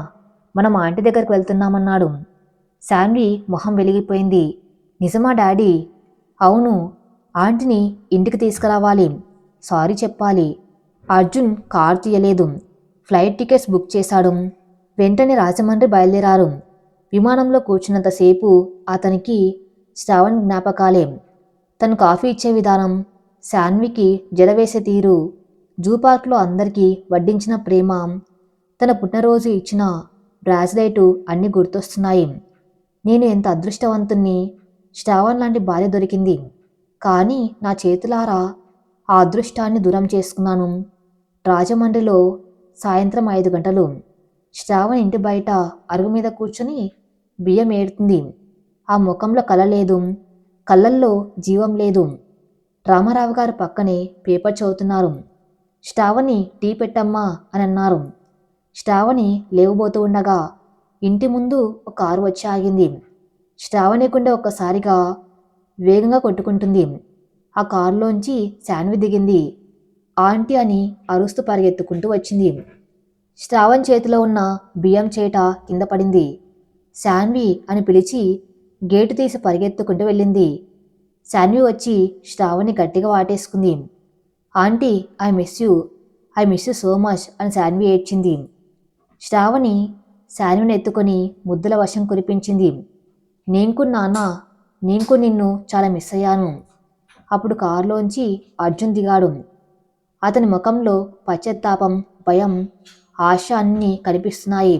మనం ఆంటీ దగ్గరికి వెళ్తున్నామన్నాడు. శాన్వి మొహం వెలిగిపోయింది. నిజమా డాడీ? అవును, ఆంటీని ఇంటికి తీసుకురావాలి, సారీ చెప్పాలి. అర్జున్ కారు తీయలేదు. ఫ్లైట్ టికెట్స్ బుక్ చేశాడు. వెంటనే రాజమండ్రి బయలుదేరారు. విమానంలో కూర్చున్నంతసేపు అతనికి శ్రావణ్ జ్ఞాపకాలే. తను కాఫీ ఇచ్చే విధానం, శాన్వికి జడవేసే తీరు, జూ పార్క్లో అందరికీ వడ్డించిన ప్రేమ, తన పుట్టినరోజు ఇచ్చిన బ్రాస్లెటు అన్నీ గుర్తొస్తున్నాయి. నేను ఎంత అదృష్టవంతుణ్ణి, శ్రావణ్ లాంటి భార్య దొరికింది. కానీ నా చేతులారా ఆ అదృష్టాన్ని దూరం చేసుకున్నాను. రాజమండ్రిలో సాయంత్రం 5 గంటలు. శ్రావణ్ ఇంటి బయట అరుగు మీద కూర్చుని బియ్యం ఏరుతుంది. ఆ ముఖంలో కళ లేదు, కళ్ళల్లో జీవం లేదు. రామారావు గారు పక్కనే పేపర్ చదువుతున్నారు. శ్రావణి టీ పెట్టమ్మా అని అన్నారు. శ్రావణి లేవబోతూ ఉండగా ఇంటి ముందు ఒక కారు వచ్చి ఆగింది. శ్రావణి గుండె ఒక్కసారిగా వేగంగా కొట్టుకుంటుంది. ఆ కారులోంచి శాన్వి దిగింది. ఆంటీ అని అరుస్తూ పరిగెత్తుకుంటూ వచ్చింది. శ్రావణ్ చేతిలో ఉన్న బియ్యం చేట కింద పడింది. శాన్వి అని పిలిచి గేటు తీసి పరిగెత్తుకుంటూ వెళ్ళింది. శాన్వి వచ్చి శ్రావణ్ని గట్టిగా వాటేసుకుంది. Aunty, I miss you so much అని శాన్వి ఏడ్చింది. శ్రావణి శాన్విని ఎత్తుకొని ముద్దుల వర్షం కురిపించింది. నేను నిన్ను చాలా మిస్ అయ్యాను. అప్పుడు కారులోంచి అర్జున్ దిగాడు. అతని ముఖంలో పశ్చాత్తాపం, భయం, ఆశ అన్నీ కనిపిస్తున్నాయి.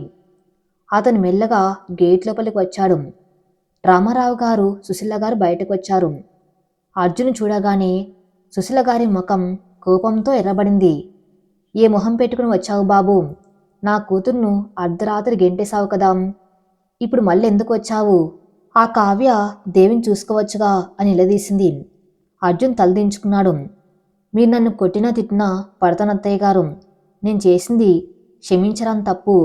అతను మెల్లగా గేట్ లోపలికి వచ్చాడు. రామారావు గారు, సుశీల గారు బయటకు వచ్చారు. అర్జున్ చూడగానే సుశీల గారి ముఖం కోపంతో ఎర్రబడింది. ఏ మొహం పెట్టుకుని వచ్చావు బాబు? నా కూతుర్ను అర్ధరాత్రి గెంటేశావు కదా, ఇప్పుడు మళ్ళీ ఎందుకు వచ్చావు? ఆ కావ్య దేవిని చూసుకోవచ్చుగా అని నిలదీసింది. అర్జున్ తలదించుకున్నాడు. మీరు నన్ను కొట్టినా తిట్టినా పడతానత్తయ్య గారు. నేను చేసింది క్షమించరాని తప్పు.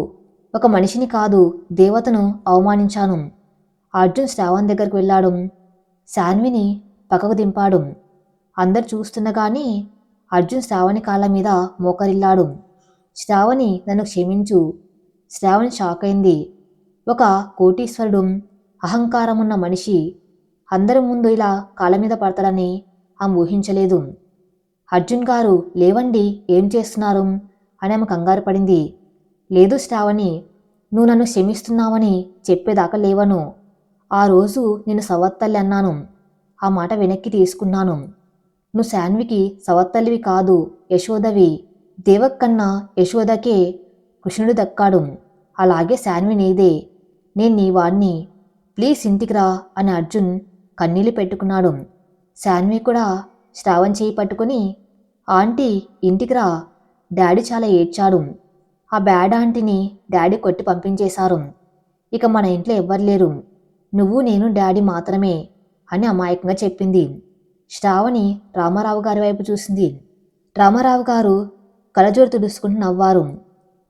ఒక మనిషిని కాదు, దేవతను అవమానించాను. అర్జున్ శ్రావణ్ దగ్గరకు వెళ్ళాడు. శాన్విని పక్కకు దింపాడు. అందరు చూస్తుండగానే అర్జున్ శ్రావణి కాళ్ళ మీద మోకరిల్లాడు. శ్రావణి, నన్ను క్షమించు. శ్రావణి షాక్ అయింది. ఒక కోటీశ్వరుడు, అహంకారమున్న మనిషి అందరి ముందు ఇలా కాళ్ళ మీద పడతాడని ఆమె ఊహించలేదు. అర్జున్ గారు, లేవండి, ఏం చేస్తున్నారు అని ఆమె కంగారు పడింది. లేదు శ్రావణి, నువ్వు నన్ను క్షమిస్తున్నావని చెప్పేదాకా లేవను. ఆ రోజు నేను సవత్తల్లి అన్నాను. ఆ మాట వెనక్కి తీసుకున్నాను. నువ్వు శాన్వికి సవత్తల్లివి కాదు, యశోదవి. దేవక్కన్నా యశోదకే కృష్ణుడు దక్కాడు. అలాగే శాన్వి నీదే. నేను నీ వాణ్ణి. ప్లీజ్ ఇంటికి రా అని అర్జున్ కన్నీళ్లు పెట్టుకున్నాడు. శాన్వి కూడా శ్రావణ్ చేయి పట్టుకుని, ఆంటీ ఇంటికి రా, డాడీ చాలా ఏడ్చాడు. ఆ బ్యాడ్ ఆంటీని డాడీ కొట్టి పంపించేశారు. ఇక మన ఇంట్లో ఎవ్వరు లేరు, నువ్వు నేను డాడీ మాత్రమే అని అమాయకంగా చెప్పింది. శ్రావణి రామారావు గారి వైపు చూసింది. రామారావు గారు కళ్ళజోడు తుడుచుకుంటూ నవ్వారు.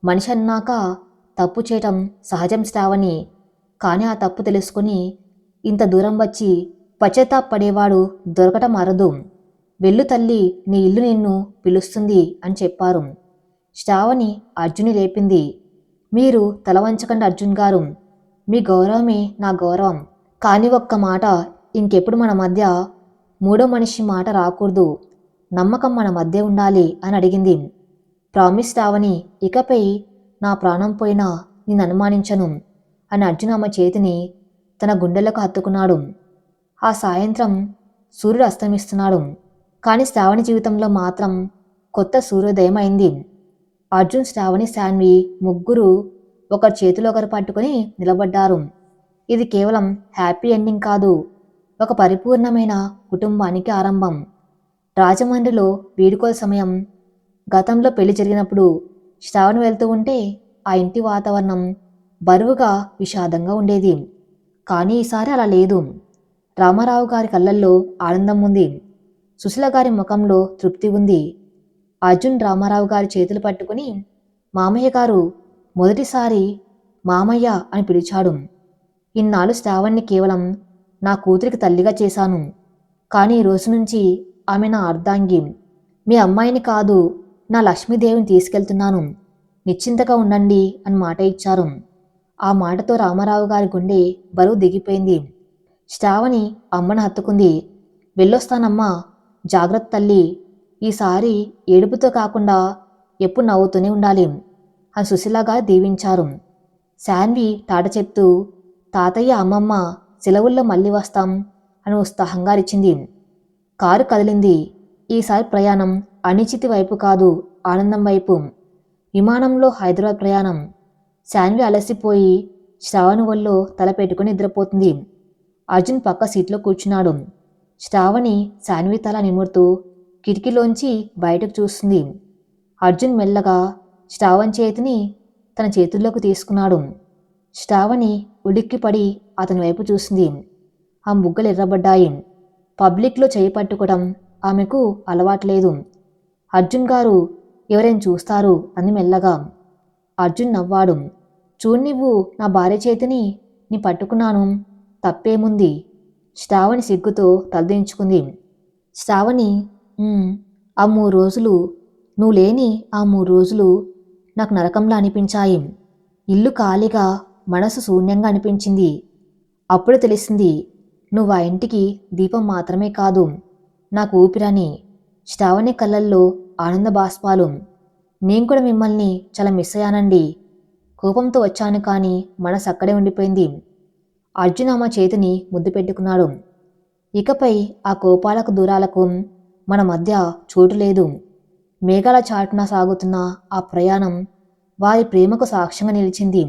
మనిషి అన్నాక తప్పు చేయటం సహజం శ్రావణి. కానీ ఆ తప్పు తెలుసుకుని ఇంత దూరం వచ్చి పశ్చాత్తాపడేవాడు దొరకటం అరదు. వెళ్ళు తల్లి, నీ ఇల్లు నిన్ను పిలుస్తుంది అని చెప్పారు. శ్రావణి అర్జున్ని లేపింది. మీరు తల వంచకండి అర్జున్ గారు. మీ గౌరవమే నా గౌరవం. కానీ ఒక్క మాట, ఇంకెప్పుడు మన మధ్య మూడో మనిషి మాట రాకూడదు. నమ్మకం మన మధ్య ఉండాలి అని అడిగింది. ప్రామిస్ శ్రావణి, ఇకపై నా ప్రాణం పోయినా నేను అనుమానించను అని అర్జున్ ఆమె చేతిని తన గుండెలకు హత్తుకున్నాడు. ఆ సాయంత్రం సూర్యుడు అస్తమిస్తున్నాడు. కానీ శ్రావణి జీవితంలో మాత్రం కొత్త సూర్యోదయం అయింది. అర్జున్, శ్రావణి, శాన్వి ముగ్గురు ఒకరి చేతిలో ఒకరు పట్టుకుని నిలబడ్డారు. ఇది కేవలం హ్యాపీ ఎండింగ్ కాదు, ఒక పరిపూర్ణమైన కుటుంబానికి ఆరంభం. రాజమండ్రిలో వీడుకోల సమయం. గతంలో పెళ్లి జరిగినప్పుడు శ్రావణి వెళ్తూ ఉంటే ఆ ఇంటి వాతావరణం బరువుగా, విషాదంగా ఉండేది. కానీ ఈసారి అలా లేదు. రామారావు గారి కళ్ళల్లో ఆనందం ఉంది. సుశీల గారి ముఖంలో తృప్తి ఉంది. అర్జున్ రామారావు గారి చేతులు పట్టుకుని, మామయ్య గారు, మొదటిసారి మామయ్య అని పిలిచాడు. ఇన్నాళ్ళు శ్రావణ్ణి కేవలం నా కూతురికి తల్లిగా చేశాను. కానీ ఈ రోజు నుంచి ఆమె నా అర్ధాంగి. మీ అమ్మాయిని కాదు, నా లక్ష్మీదేవిని తీసుకెళ్తున్నాను. నిశ్చింతగా ఉండండి అని మాట ఇచ్చారు. ఆ మాటతో రామారావు గారి గుండె బరువు దిగిపోయింది. శ్రావణి అమ్మను హత్తుకుంది. వెళ్ళొస్తానమ్మా, జాగ్రత్త తల్లి. ఈసారి ఏడుపుతో కాకుండా ఎప్పుడు నవ్వుతూనే ఉండాలి అని సుశీలగా దీవించారు. శాన్వి టాట చెప్తూ, తాతయ్య, అమ్మమ్మ, సెలవుల్లో మళ్ళీ వస్తాం. అని ఉత్సాహంగా అరిచింది. కారు కదిలింది. ఈసారి ప్రయాణం అనిశ్చితి వైపు కాదు, ఆనందం వైపు. విమానంలో హైదరాబాద్ ప్రయాణం. శాన్వి అలసిపోయి శ్రావణి ఒళ్ళో తల పెట్టుకుని నిద్రపోతుంది. అర్జున్ పక్క సీట్లో కూర్చున్నాడు. శ్రావణి శాన్వి తల నిమురుతూ కిటికీలోంచి బయటకు చూస్తుంది. అర్జున్ మెల్లగా శ్రావణి చేతిని తన చేతుల్లోకి తీసుకున్నాడు. శ్రావణి ఉలిక్కిపడి అతని వైపు చూసింది. ఆ బుగ్గలు ఎర్రబడ్డాయి. పబ్లిక్లో చేయి పట్టుకోవడం ఆమెకు అలవాట్లేదు. అర్జున్ గారు, ఎవరైనా చూస్తారు అంది మెల్లగా. అర్జున్ నవ్వాడు. చూడు, నువ్వు నా భార్య చేతిని నీ పట్టుకున్నాను, తప్పేముంది? శ్రావణి సిగ్గుతో తలదించుకుంది. శ్రావణి, ఆ 3 రోజులు, నువ్వు లేని ఆ 3 రోజులు నాకు నరకంలా అనిపించాయి. ఇల్లు ఖాళీగా, మనసు శూన్యంగా అనిపించింది. అప్పుడు తెలిసింది, నువ్వు ఆ ఇంటికి దీపం మాత్రమే కాదు, నాకు ఊపిరని. శ్రావణి కళ్ళల్లో ఆనంద బాష్పాలు. నేను కూడా మిమ్మల్ని చాలా మిస్ అయ్యానండి. కోపంతో వచ్చాను, కానీ మనసు అక్కడే ఉండిపోయింది. అర్జున్ ఆమె చేతిని ముద్దు పెట్టుకున్నాడు. ఇకపై ఆ కోపాలకు దూరాలకు మన మధ్య చోటు లేదు. మేఘాల చాటున సాగుతున్న ఆ ప్రయాణం వారి ప్రేమకు సాక్ష్యంగా నిలిచింది.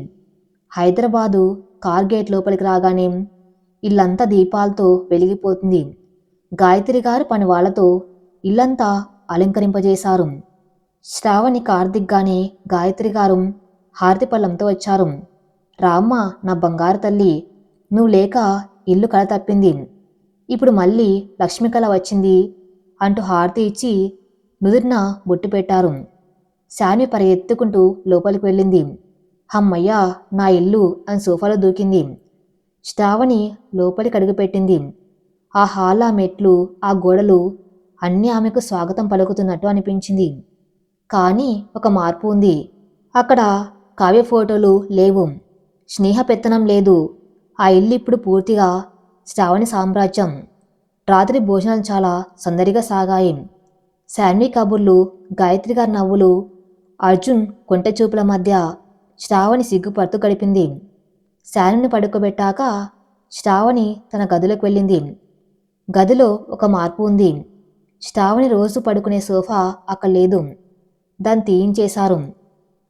హైదరాబాదు కార్ గేట్ లోపలికి రాగానే ఇల్లంతా దీపాలతో వెలిగిపోతుంది. గాయత్రి గారు పని వాళ్లతో ఇల్లంతా అలంకరింపజేశారు. శ్రావణి కార్ దిగ్గానే గాయత్రి గారు హారతి పళ్ళంతో వచ్చారు. రామ్మ, నా బంగారు తల్లి, నువ్వు లేక ఇల్లు కళ తప్పింది. ఇప్పుడు మళ్ళీ లక్ష్మి కళ వచ్చింది అంటూ హారతి ఇచ్చి నుదుటిన బొట్టు పెట్టారు. శాన్వి పరిగెత్తుకుంటూ లోపలికి వెళ్ళింది. హమ్మయ్యా, నా ఇల్లు అని సోఫాలో దూకింది. శ్రావణి లోపలికి అడుగుపెట్టింది. ఆ హాల్, ఆ మెట్లు, ఆ గోడలు అన్నీ ఆమెకు స్వాగతం పలుకుతున్నట్టు అనిపించింది. కానీ ఒక మార్పు ఉంది. అక్కడ కావ్య ఫోటోలు లేవు, స్నేహ పెత్తనం లేదు. ఆ ఇల్లు ఇప్పుడు పూర్తిగా శ్రావణి సామ్రాజ్యం. రాత్రి భోజనాలు చాలా సందడిగా సాగాయి. శాన్వి కబుర్లు, గాయత్రి గారి నవ్వులు, అర్జున్ కొంటె చూపుల మధ్య శ్రావణి సిగ్గుపడుతూ గడిపింది. శాన్విని పడుకోబెట్టాక శ్రావణి తన గదిలోకి వెళ్ళింది. గదిలో ఒక మార్పు ఉంది. శ్రావణి రోజు పడుకునే సోఫా అక్కడ లేదు, దాన్ని తీయించేశారు.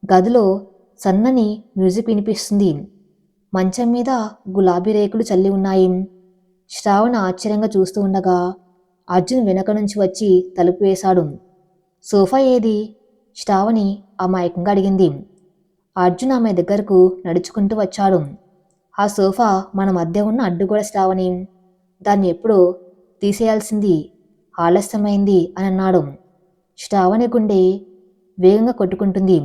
గదిలో సన్నని మ్యూజిక్ వినిపిస్తుంది. మంచం మీద గులాబీ రేకులు చల్లి ఉన్నాయి. శ్రావణి ఆశ్చర్యంగా చూస్తూ ఉండగా అర్జున్ వెనక నుంచి వచ్చి తలుపు వేశాడు. సోఫా ఏది? శ్రావణి అమాయకంగా అడిగింది. అర్జున్ ఆమె దగ్గరకు నడుచుకుంటూ వచ్చాడు. ఆ సోఫా మన మధ్య ఉన్న అడ్డుగోడ శ్రావణి, దాన్ని ఎప్పుడో తీసేయాల్సింది, ఆలస్యమైంది అని అన్నాడు. శ్రావణి గుండె వేగంగా కొట్టుకుంటుంది.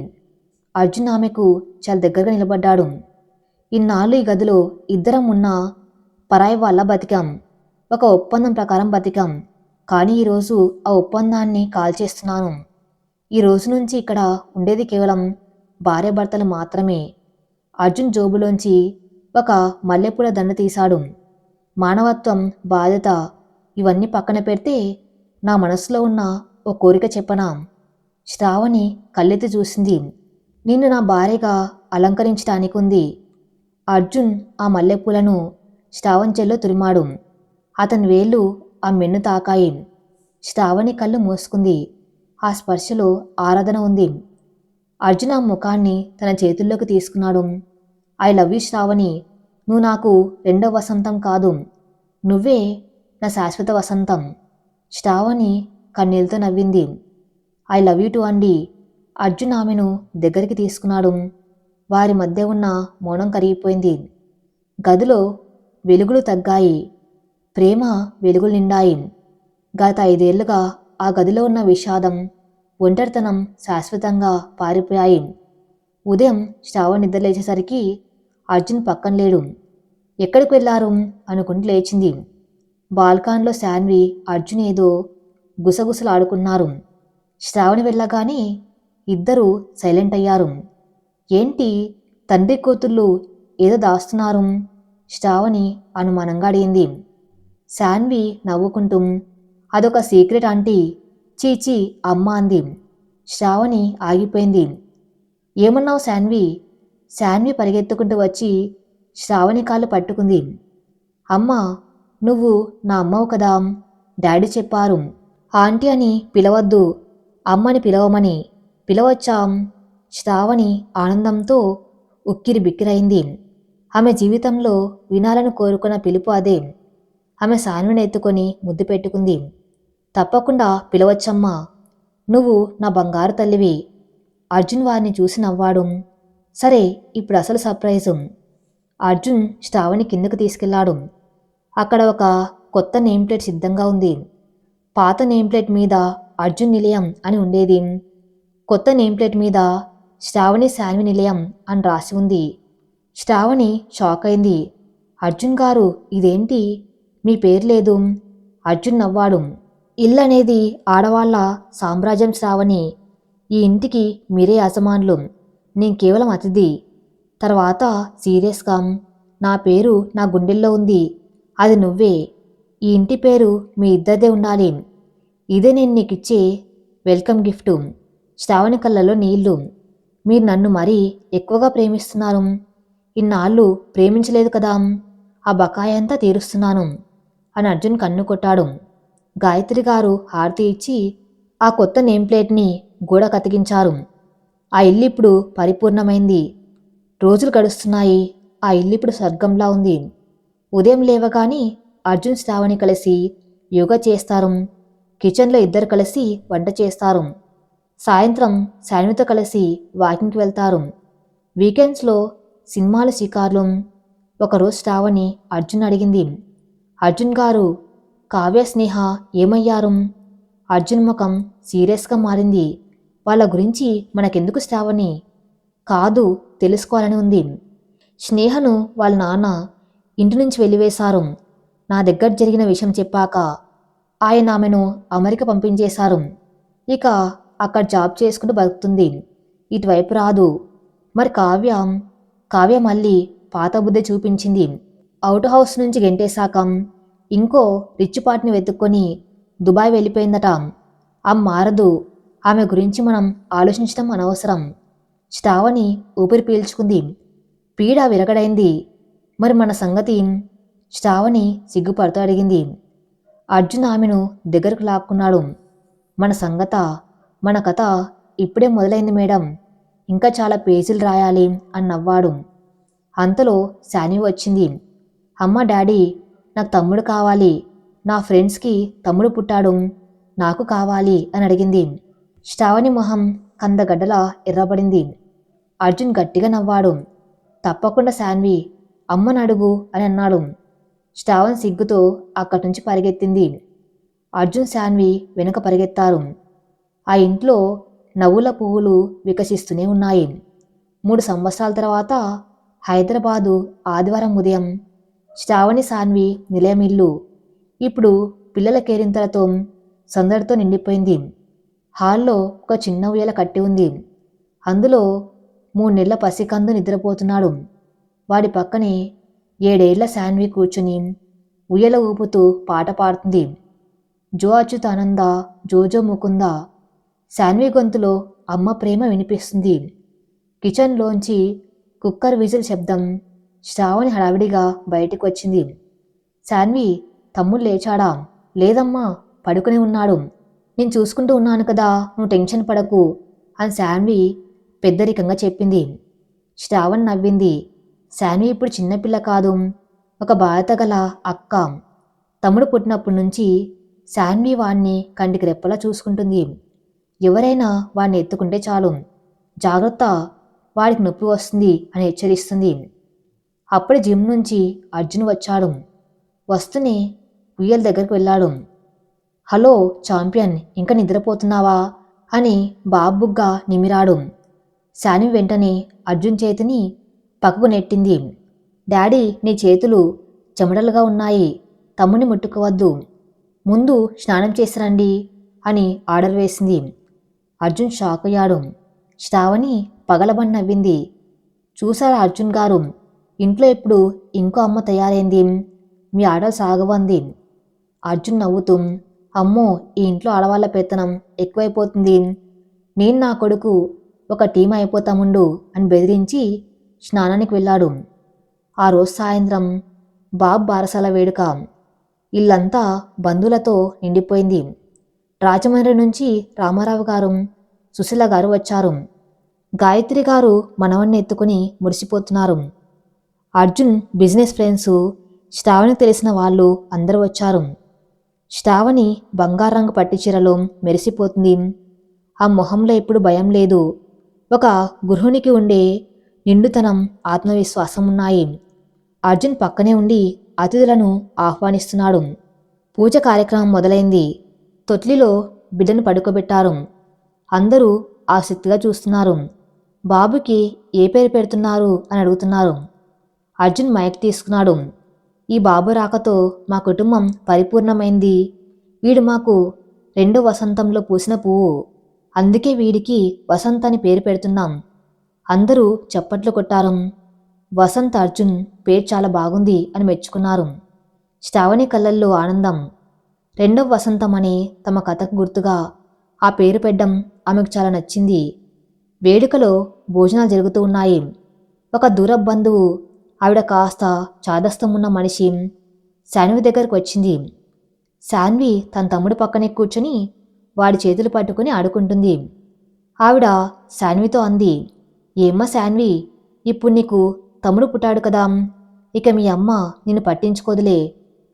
అర్జున్ ఆమెకు చాలా దగ్గరగా నిలబడ్డాడు. ఇన్నాళ్ళు ఈ గదిలో ఇద్దరం ఉన్న పరాయి వాళ్ళ బతికాం, ఒక ఒప్పందం ప్రకారం బతికాం. కానీ ఈరోజు ఆ ఒప్పందాన్ని కాల్చేస్తున్నాను. ఈ రోజు నుంచి ఇక్కడ ఉండేది కేవలం భార్యాభర్తలు మాత్రమే. అర్జున్ జోబులోంచి ఒక మల్లెపూల దండ తీశాడు. మానవత్వం, బాధ్యత ఇవన్నీ పక్కన పెడితే నా మనసులో ఉన్న ఓ కోరిక చెప్పనా? శ్రావణి కళ్ళెత్తి చూసింది. నిన్ను నా భార్యగా అలంకరించడానికి ఉంది. అర్జున్ ఆ మల్లెపూలను శ్రావణి చెల్లో తురిమాడు. అతని వేళ్ళు ఆ మెన్ను తాకాయి. శ్రావణి కళ్ళు మూసుకుంది. ఆ స్పర్శలో ఆరాధన ఉంది. అర్జున్ ఆ ముఖాన్ని తన చేతుల్లోకి తీసుకున్నాడు. ఐ లవ్ యూ శ్రావణి, నువ్వు నాకు రెండో వసంతం కాదు, నువ్వే నా శాశ్వత వసంతం. శ్రావణి కన్నీళ్ళతో నవ్వింది. ఐ లవ్ యూ టు అండి. అర్జున్ ఆమెను దగ్గరికి తీసుకున్నాడు. వారి మధ్య ఉన్న మౌనం కరిగిపోయింది. గదిలో వెలుగులు తగ్గాయి, ప్రేమ వెలుగులు నిండాయి. గత 5 ఏళ్లుగా ఆ గదిలో ఉన్న విషాదం, ఒంటరితనం శాశ్వతంగా పారిపోయాయి. ఉదయం శ్రావణి నిద్ర లేచేసరికి అర్జున్ పక్కన లేడు. ఎక్కడికి వెళ్లారు అనుకుంటూ లేచింది. బాల్కాన్లో శాన్వి, అర్జున్ ఏదో గుసగుసలు ఆడుకున్నారు. శ్రావణి వెళ్ళగానే ఇద్దరూ సైలెంట్ అయ్యారు. ఏంటి, తండ్రి కూతుళ్ళు ఏదో దాస్తున్నారు? శ్రావణి అనుమానంగా అడిగింది. శాన్వి నవ్వుకుంటూ, అదొక సీక్రెట్ ఆంటీ. చీచీ అమ్మ అంది. శ్రావణి ఆగిపోయింది. ఏమన్నావు శాన్వి? శాన్వి పరిగెత్తుకుంటూ వచ్చి శ్రావణి కాళ్ళు పట్టుకుంది. అమ్మా, నువ్వు నా అమ్మవు కదా, డాడీ చెప్పారు. ఆంటీ అని పిలవద్దు, అమ్మని పిలవమని. పిలవచ్చాం. శ్రావణి ఆనందంతో ఉక్కిరి బిక్కిరైంది. ఆమె జీవితంలో వినాలని కోరుకున్న పిలుపు అదే. ఆమె శాన్విని ఎత్తుకొని ముద్దు పెట్టుకుంది. తప్పకుండా పిలవచ్చమ్మా, నువ్వు నా బంగారు తల్లివి. అర్జున్ వారిని చూసి నవ్వాడు. సరే, ఇప్పుడు అసలు సర్ప్రైజు. అర్జున్ శ్రావణి కిందకు తీసుకెళ్లాడు. అక్కడ ఒక కొత్త నేమ్ ప్లేట్ సిద్ధంగా ఉంది. పాత నేమ్ ప్లేట్ మీద అర్జున్ నిలయం అని ఉండేది. కొత్త నేమ్ ప్లేట్ మీద శ్రావణి శాన్వి నిలయం అని రాసి ఉంది. శ్రావణి షాక్ అయింది. అర్జున్ గారు, ఇదేంటి, మీ పేరు లేదు. అర్జున్ నవ్వాడు. ఇల్లు అనేది ఆడవాళ్ల సామ్రాజ్యం శ్రావణి. ఈ ఇంటికి మీరే యజమానులు, నేను కేవలం అతిథి. తర్వాత సీరియస్గా, నా పేరు నా గుండెల్లో ఉంది, అది నువ్వే. ఈ ఇంటి పేరు మీ ఇద్దరిదే ఉండాలి. ఇదే నేను నీకిచ్చే వెల్కమ్ గిఫ్ట్. శ్రావణి కళ్ళలో నీళ్లు. మీరు నన్ను మరీ ఎక్కువగా ప్రేమిస్తున్నారు. ఇన్నాళ్ళు ప్రేమించలేదు కదా, ఆ బకాయి అంతా తీరుస్తున్నాను అని అర్జున్ కన్ను కొట్టాడు. గాయత్రి గారు హారతి ఇచ్చి ఆ కొత్త నేమ్ ప్లేట్ని గోడ కతికించారు. ఆ ఇల్లు ఇప్పుడు పరిపూర్ణమైంది. రోజులు గడుస్తున్నాయి. ఆ ఇల్లు ఇప్పుడు స్వర్గంలా ఉంది. ఉదయం లేవగాని అర్జున్ శ్రావణి కలిసి యోగా చేస్తారు. కిచెన్లో ఇద్దరు కలిసి వంట చేస్తారు. సాయంత్రం శాన్వితో కలిసి వాకింగ్కి వెళ్తారు. వీకెండ్స్లో సినిమాలు, షికార్లు. ఒకరోజు శ్రావణి అర్జున్ అడిగింది, అర్జున్ గారు, కావ్య స్నేహ ఏమయ్యారు? అర్జున్ ముఖం సీరియస్గా మారింది. వాళ్ళ గురించి మనకెందుకు శ్రావణి? కాదు, తెలుసుకోవాలని ఉంది. స్నేహను వాళ్ళ నాన్న ఇంటి నుంచి వెలివేశారు. నా దగ్గర జరిగిన విషయం చెప్పాక ఆయన ఆమెను అమెరికా పంపించేశారు. ఇక అక్కడ జాబ్ చేసుకుంటూ బతుకుతుంది. ఇటువైపు రాదు. మరి కావ్య మళ్ళీ పాత బుద్ధి చూపించింది. అవుట్ హౌస్ నుంచి గెంటేశాక ఇంకో రిచ్ పార్ట్ని వెతుక్కొని దుబాయ్ వెళ్ళిపోయిందట. ఆమె మారదు. ఆమె గురించి మనం ఆలోచించడం అనవసరం. శ్రావణి ఊపిరి పీల్చుకుంది. పీడ విరగడైంది. మరి మన సంగతి? శ్రావణి సిగ్గుపడుతూ అడిగింది. అర్జున్ ఆమెను దగ్గరకు లాక్కున్నాడు. మన కథ ఇప్పుడే మొదలైంది మేడం, ఇంకా చాలా పేజీలు రాయాలి అని నవ్వాడు. అంతలో శాన్వి వచ్చింది. అమ్మ, డాడీ, నాకు తమ్ముడు కావాలి. నా ఫ్రెండ్స్కి తమ్ముడు పుట్టాడు, నాకు కావాలి అని అడిగింది. శ్రావణి మొహం కందగడ్డలా ఎర్రబడింది. అర్జున్ గట్టిగా నవ్వాడు. తప్పకుండా శాన్వి, అమ్మను అడుగు అని అన్నాడు. శ్రావణి సిగ్గుతో అక్కడి నుంచి పరిగెత్తింది. అర్జున్ శాన్వి వెనుక పరిగెత్తారు. ఆ ఇంట్లో నవ్వుల పువ్వులు వికసిస్తూనే ఉన్నాయి. 3 సంవత్సరాల తర్వాత హైదరాబాదు ఆదివారం ఉదయం శ్రావణి శాన్వి నిలయం ఇల్లు ఇప్పుడు పిల్లల కేరింతలతో సందడితో నిండిపోయింది. హాల్లో ఒక చిన్న ఉయ్యాల కట్టి ఉంది. అందులో 3 నెలల పసికందు నిద్రపోతున్నాడు. వాడి పక్కనే 7 ఏళ్ల శాన్వి కూర్చుని ఉయ్యల ఊపుతూ పాట పాడుతుంది. జో అచ్యుతానంద, జోజో ముకుంద. శాన్వి గొంతులో అమ్మ ప్రేమ వినిపిస్తుంది. కిచెన్లోంచి కుక్కర్ విజిల్ శబ్దం. శ్రావణి హడావిడిగా బయటికి వచ్చింది. శాన్వి, తమ్ముడు లేచాడా? లేదమ్మా, పడుకుని ఉన్నాడు. నేను చూసుకుంటూ ఉన్నాను కదా, నువ్వు టెన్షన్ పడకు అని శాన్వి పెద్దరికంగా చెప్పింది. శ్రావణ్ నవ్వింది. శాన్వి ఇప్పుడు చిన్నపిల్ల కాదు, ఒక బాధ్యత గల అక్క. తమ్ముడు పుట్టినప్పటి నుంచి శాన్వి వాణ్ణి కంటికి రెప్పలా చూసుకుంటుంది. ఎవరైనా వాడిని ఎత్తుకుంటే చాలు, జాగ్రత్త, వాడికి నొప్పి వస్తుంది అని హెచ్చరిస్తుంది. అప్పుడే జిమ్ నుంచి అర్జున్ వచ్చాడు. వస్తూనే ఉయ్యల దగ్గరికి వెళ్ళాడు. హలో చాంపియన్, ఇంకా నిద్రపోతున్నావా అని బాబుగ్గా నిమిరాడు. శాన్వి వెంటనే అర్జున్ చేతిని పక్కకు నెట్టింది. డాడీ, నీ చేతులు చెమటలుగా ఉన్నాయి, తమ్ముని ముట్టుకోవద్దు, ముందు స్నానం చేసిరండి అని ఆర్డర్ వేసింది. అర్జున్ షాక్ అయ్యాడు. శ్రావణి పగలబడి నవ్వింది. చూసారా అర్జున్ గారు, ఇంట్లో ఇప్పుడు ఇంకో అమ్మ తయారైంది, మీ ఆటలు సాగవంది. అర్జున్ నవ్వుతూ, అమ్మో, ఈ ఇంట్లో ఆడవాళ్ళ పెత్తనం ఎక్కువైపోతుంది, నేను నా కొడుకు ఒక టీం అయిపోతాముండు అని బెదిరించి స్నానానికి వెళ్ళాడు. ఆ రోజు సాయంత్రం బాబ్ బారసాల వేడుక. ఇల్లంతా బంధువులతో నిండిపోయింది. రాజమండ్రి నుంచి రామారావు గారు, సుశీల గారు వచ్చారు. గాయత్రి గారు మనవణ్ణి ఎత్తుకుని మురిసిపోతున్నారు. అర్జున్ బిజినెస్ ఫ్రెండ్స్, శ్రావణి తెలిసిన వాళ్ళు అందరూ వచ్చారు. శ్రావణి బంగారు రంగు పట్టు చీరలో మెరిసిపోతుంది. ఆ మొహంలో ఎప్పుడు భయం లేదు. ఒక గృహిణికి ఉండే నిండుతనం, ఆత్మవిశ్వాసం ఉన్నాయి. అర్జున్ పక్కనే ఉండి అతిథులను ఆహ్వానిస్తున్నాడు. పూజ కార్యక్రమం మొదలైంది. తొట్లిలో బిడ్డను పడుకోబెట్టారు. అందరూ ఆసక్తిగా చూస్తున్నారు. బాబుకి ఏ పేరు పెడుతున్నారు అని అడుగుతున్నారు. అర్జున్ మైక్ తీసుకున్నాడు. ఈ బాబు రాకతో మా కుటుంబం పరిపూర్ణమైంది. వీడు మాకు రెండో వసంతంలో పూసిన పువ్వు. అందుకే వీడికి వసంత్ అని పేరు పెడుతున్నాం. అందరూ చప్పట్లు కొట్టారు. వసంత్ అర్జున్ పేరు చాలా బాగుంది అని మెచ్చుకున్నారు. శ్రావణి కళ్ళల్లో ఆనందం. రెండవ వసంతం అనే తమ కథకు గుర్తుగా ఆ పేరు పెట్టడం ఆమెకు చాలా నచ్చింది. వేడుకలో భోజనాలు జరుగుతూ ఉన్నాయి. ఒక దూర బంధువు, ఆవిడ కాస్త చాదస్తం ఉన్న మనిషి, శాన్వి దగ్గరకు వచ్చింది. శాన్వి తన తమ్ముడు పక్కనే కూర్చొని వాడి చేతులు పట్టుకుని ఆడుకుంటుంది. ఆవిడ శాన్వితో అంది, ఏమ్మా శాన్వి, ఇప్పుడు నీకు తమ్ముడు పుట్టాడు కదా, ఇక మీ అమ్మ నిన్ను పట్టించుకోదులే,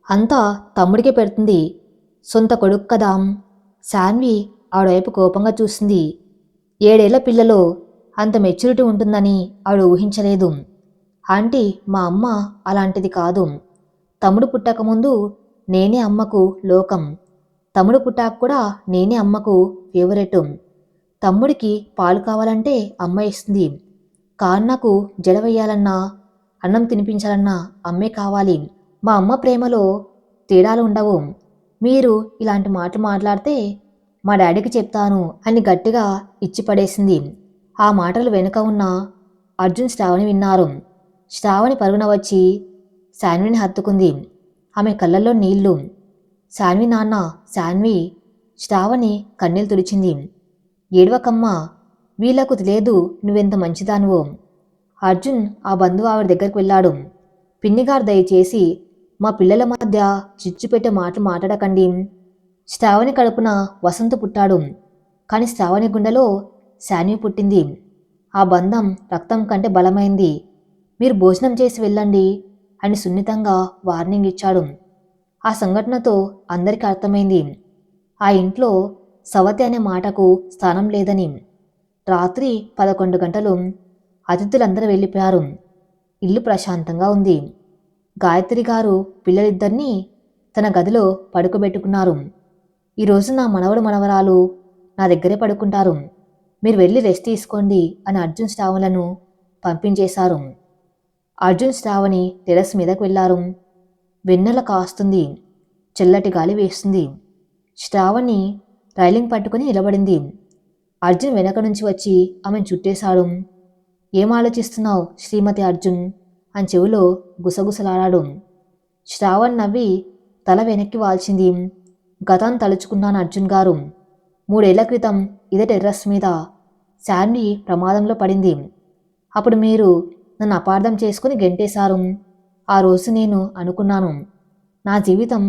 అంతా తమ్ముడికే పెడుతుంది, సొంత కొడుకు కదా. శాన్వి ఆవిడ వైపు కోపంగా చూసింది. 7 ఏళ్ల పిల్లలో అంత మెచ్యూరిటీ ఉంటుందని ఆవిడ ఊహించలేదు. ఆంటీ, మా అమ్మ అలాంటిది కాదు. తమ్ముడు పుట్టకముందు నేనే అమ్మకు లోకం. తమ్ముడు పుట్టాక కూడా నేనే అమ్మకు ఫేవరెట్. తమ్ముడికి పాలు కావాలంటే అమ్మ ఇస్తుంది. కాన్నకు జడ వేయాలన్నా, అన్నం తినిపించాలన్నా అమ్మే కావాలి. మా అమ్మ ప్రేమలో తేడాలు ఉండవు. మీరు ఇలాంటి మాటలు మాట్లాడితే మా డాడీకి చెప్తాను అని గట్టిగా ఇచ్చి పడేసింది. ఆ మాటలు వెనుక ఉన్న అర్జున్, శ్రావణి విన్నారు. శ్రావణి పరుగున వచ్చి శాన్విని హత్తుకుంది. ఆమె కళ్ళల్లో నీళ్లు. శాన్వి నాన్న, శాన్వి. శ్రావణి కన్నీళ్ళు తుడిచింది. ఏడవకమ్మా, వీళ్లకు తెలియదు నువ్వెంత మంచిదానువో. అర్జున్ ఆ బంధువు ఆవిడ దగ్గరికి వెళ్ళాడు. పిన్నిగారు దయచేసి మా పిల్లల మధ్య చిచ్చు పెట్టే మాటలు మాట్లాడకండి. శ్రావణి కడుపున వసంత్ పుట్టాడు, కానీ శ్రావణి గుండెలో శాన్వి పుట్టింది. ఆ బంధం రక్తం కంటే బలమైంది. మీరు భోజనం చేసి వెళ్ళండి అని సున్నితంగా వార్నింగ్ ఇచ్చాడు. ఆ సంఘటనతో అందరికీ అర్థమైంది, ఆ ఇంట్లో సవతి అనే మాటకు స్థానం లేదని. రాత్రి 11 గంటలు. అతిథులందరూ వెళ్ళిపోయారు. ఇల్లు ప్రశాంతంగా ఉంది. గాయత్రి గారు పిల్లలిద్దరినీ తన గదిలో పడుకోబెట్టుకున్నారు. ఈరోజు నా మనవడు మనవరాలు నా దగ్గరే పడుకుంటారు, మీరు వెళ్ళి రెస్ట్ తీసుకోండి అని అర్జున్, శ్రావణులను పంపించేశారు. అర్జున్, శ్రావణి టెర్రస్ మీదకు వెళ్లారు. వెన్నెల కాస్తుంది. చల్లటి గాలి వేస్తుంది. శ్రావణి రైలింగ్ పట్టుకుని నిలబడింది. అర్జున్ వెనక నుంచి వచ్చి ఆమెను చుట్టేశాడు. ఏం ఆలోచిస్తున్నావు శ్రీమతి అర్జున్ అని చెవిలో గుసగుసలాడాడు. శ్రావణ్ నవ్వి తల వెనక్కి వాల్చింది. గతాన్ని తలుచుకున్నాను అర్జున్ గారు. 3 ఏళ్ల క్రితం ఇదే టెర్రస్ మీద శాన్వి ప్రమాదంలో పడింది. అప్పుడు మీరు నన్ను అపార్థం చేసుకుని గెంటేశారు. ఆ రోజు నేను అనుకున్నాను నా జీవితం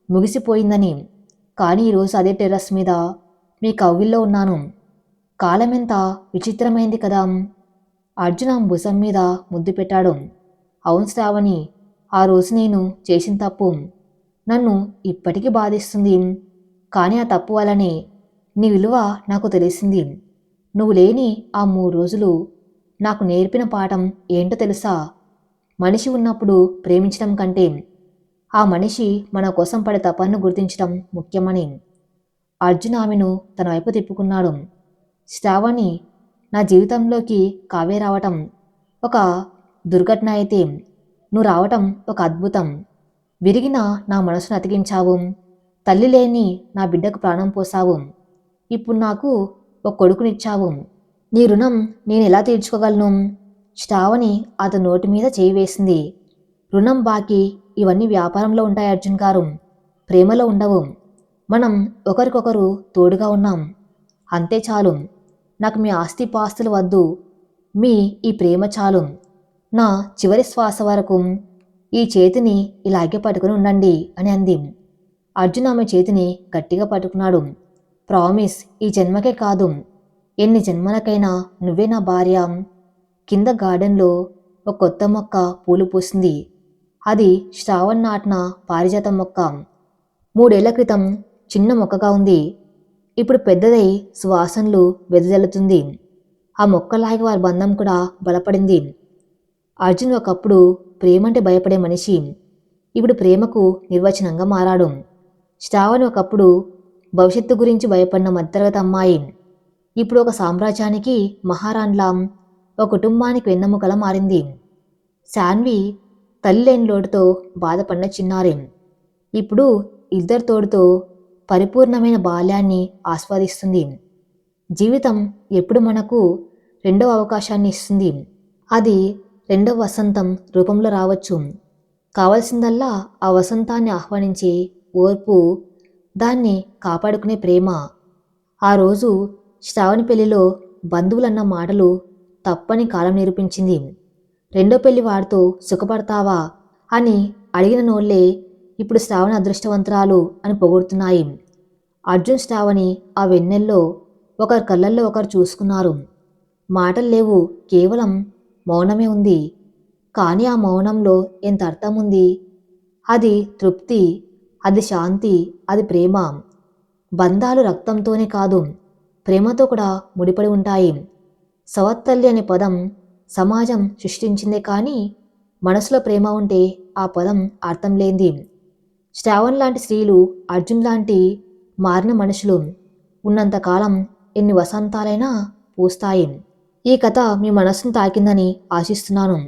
ముగిసిపోయిందని. కానీ ఈరోజు అదే టెర్రస్ మీద మీ కవ్విల్లో ఉన్నాను. కాలమెంత విచిత్రమైంది కదా. అర్జున్ ఆమె భుజం మీద ముద్దు పెట్టాడు. అవును శ్రావణి, ఆ రోజు నేను చేసిన తప్పు నన్ను ఇప్పటికీ బాధిస్తుంది. కానీ ఆ తప్పు వల్లనే నీ విలువ నాకు తెలిసింది. నువ్వు లేని ఆ 3 రోజులు నాకు నేర్పిన పాఠం ఏంటో తెలుసా? మనిషి ఉన్నప్పుడు ప్రేమించడం కంటే ఆ మనిషి మన కోసం పడే తపనను గుర్తించడం ముఖ్యమని. అర్జున్ ఆమెను తన వైపు తిప్పుకున్నాడు. శ్రావణి, నా జీవితంలోకి కావ్య రావటం ఒక దుర్ఘటన అయితే, నువ్వు రావటం ఒక అద్భుతం. విరిగిన నా మనసును అతికించావు. తల్లి లేని నా బిడ్డకు ప్రాణం పోసావు. ఇప్పుడు నాకు ఒక కొడుకునిచ్చావు. నీ రుణం నేను ఎలా తీర్చుకోగలను? శ్రావణి అతని నోటి మీద చేయి వేసింది. రుణం, బాకీ ఇవన్నీ వ్యాపారంలో ఉంటాయి అర్జున్ గారు, ప్రేమలో ఉండవు. మనం ఒకరికొకరు తోడుగా ఉన్నాం, అంతే చాలు. నాకు మీ ఆస్తి పాస్తులు వద్దు, మీ ఈ ప్రేమ చాలు. నా చివరి శ్వాస వరకు ఈ చేతిని ఇలాగే పట్టుకుని ఉండండి అని అంది. అర్జున్ ఆమె చేతిని గట్టిగా పట్టుకున్నాడు. ప్రామిస్, ఈ జన్మకే కాదు, ఎన్ని జన్మలకైనా నువ్వే నా భార్య. కింద గార్డెన్లో ఒక కొత్త మొక్క పూలు పూసింది. అది శ్రావణ్ నాటిన పారిజాతం మొక్క. 3 ఏళ్ల క్రితం చిన్న మొక్కగా ఉంది. ఇప్పుడు పెద్దదై సువాసనలు వెదజల్లుతుంది. ఆ మొక్కలాగే వారి బంధం కూడా బలపడింది. అర్జున్ ఒకప్పుడు ప్రేమంటే భయపడే మనిషి. ఇప్పుడు ప్రేమకు నిర్వచనంగా మారాడు. శ్రావణి ఒకప్పుడు భవిష్యత్తు గురించి భయపడిన మధ్యతరగతి అమ్మాయి ఇప్పుడు ఒక సామ్రాజ్యానికి మహారాణిలా, ఒక కుటుంబానికి వెన్నెముకలా మారింది. శాన్వి తల్లి లేని లోటుతో బాధపడిన చిన్నారి ఇప్పుడు ఇద్దరి తోడుతో పరిపూర్ణమైన బాల్యాన్ని ఆస్వాదిస్తుంది. జీవితం ఎప్పుడు మనకు రెండవ అవకాశాన్ని ఇస్తుంది. అది రెండవ వసంతం రూపంలో రావచ్చు. కావలసిందల్లా ఆ వసంతాన్ని ఆహ్వానించే ఓర్పు, దాన్ని కాపాడుకునే ప్రేమ. ఆ రోజు శ్రావణి పెళ్లిలో బంధువులన్న మాటలు తప్పని కాలం నిరూపించింది. రెండో పెళ్లి వాడితో సుఖపడతావా అని అడిగిన నోళ్లే ఇప్పుడు శ్రావణి అదృష్టవంతురాలు అని పొగుడుతున్నాయి. అర్జున్ శ్రావణి ఆ వెన్నెల్లో ఒకరి కళ్ళల్లో ఒకరు చూసుకున్నారు. మాటలు లేవు, కేవలం మౌనమే ఉంది. కానీ ఆ మౌనంలో ఎంత అర్థం ఉంది. అది తృప్తి, అది శాంతి, అది ప్రేమ. బంధాలు రక్తంతోనే కాదు, ప్రేమతో కూడా ముడిపడి ఉంటాయి. సవత్తల్లి అనే పదం సమాజం సృష్టించిందే కానీ మనసులో ప్రేమ ఉంటే ఆ పదం అర్థం లేనిది. శ్రావణ్ లాంటి స్త్రీలు, అర్జున్ లాంటి మారిన మనుషులు ఉన్నంతకాలం ఎన్ని వసంతాలైనా పూస్తాయి. ఈ కథ మీ మనసును తాకిందని ఆశిస్తున్నాను.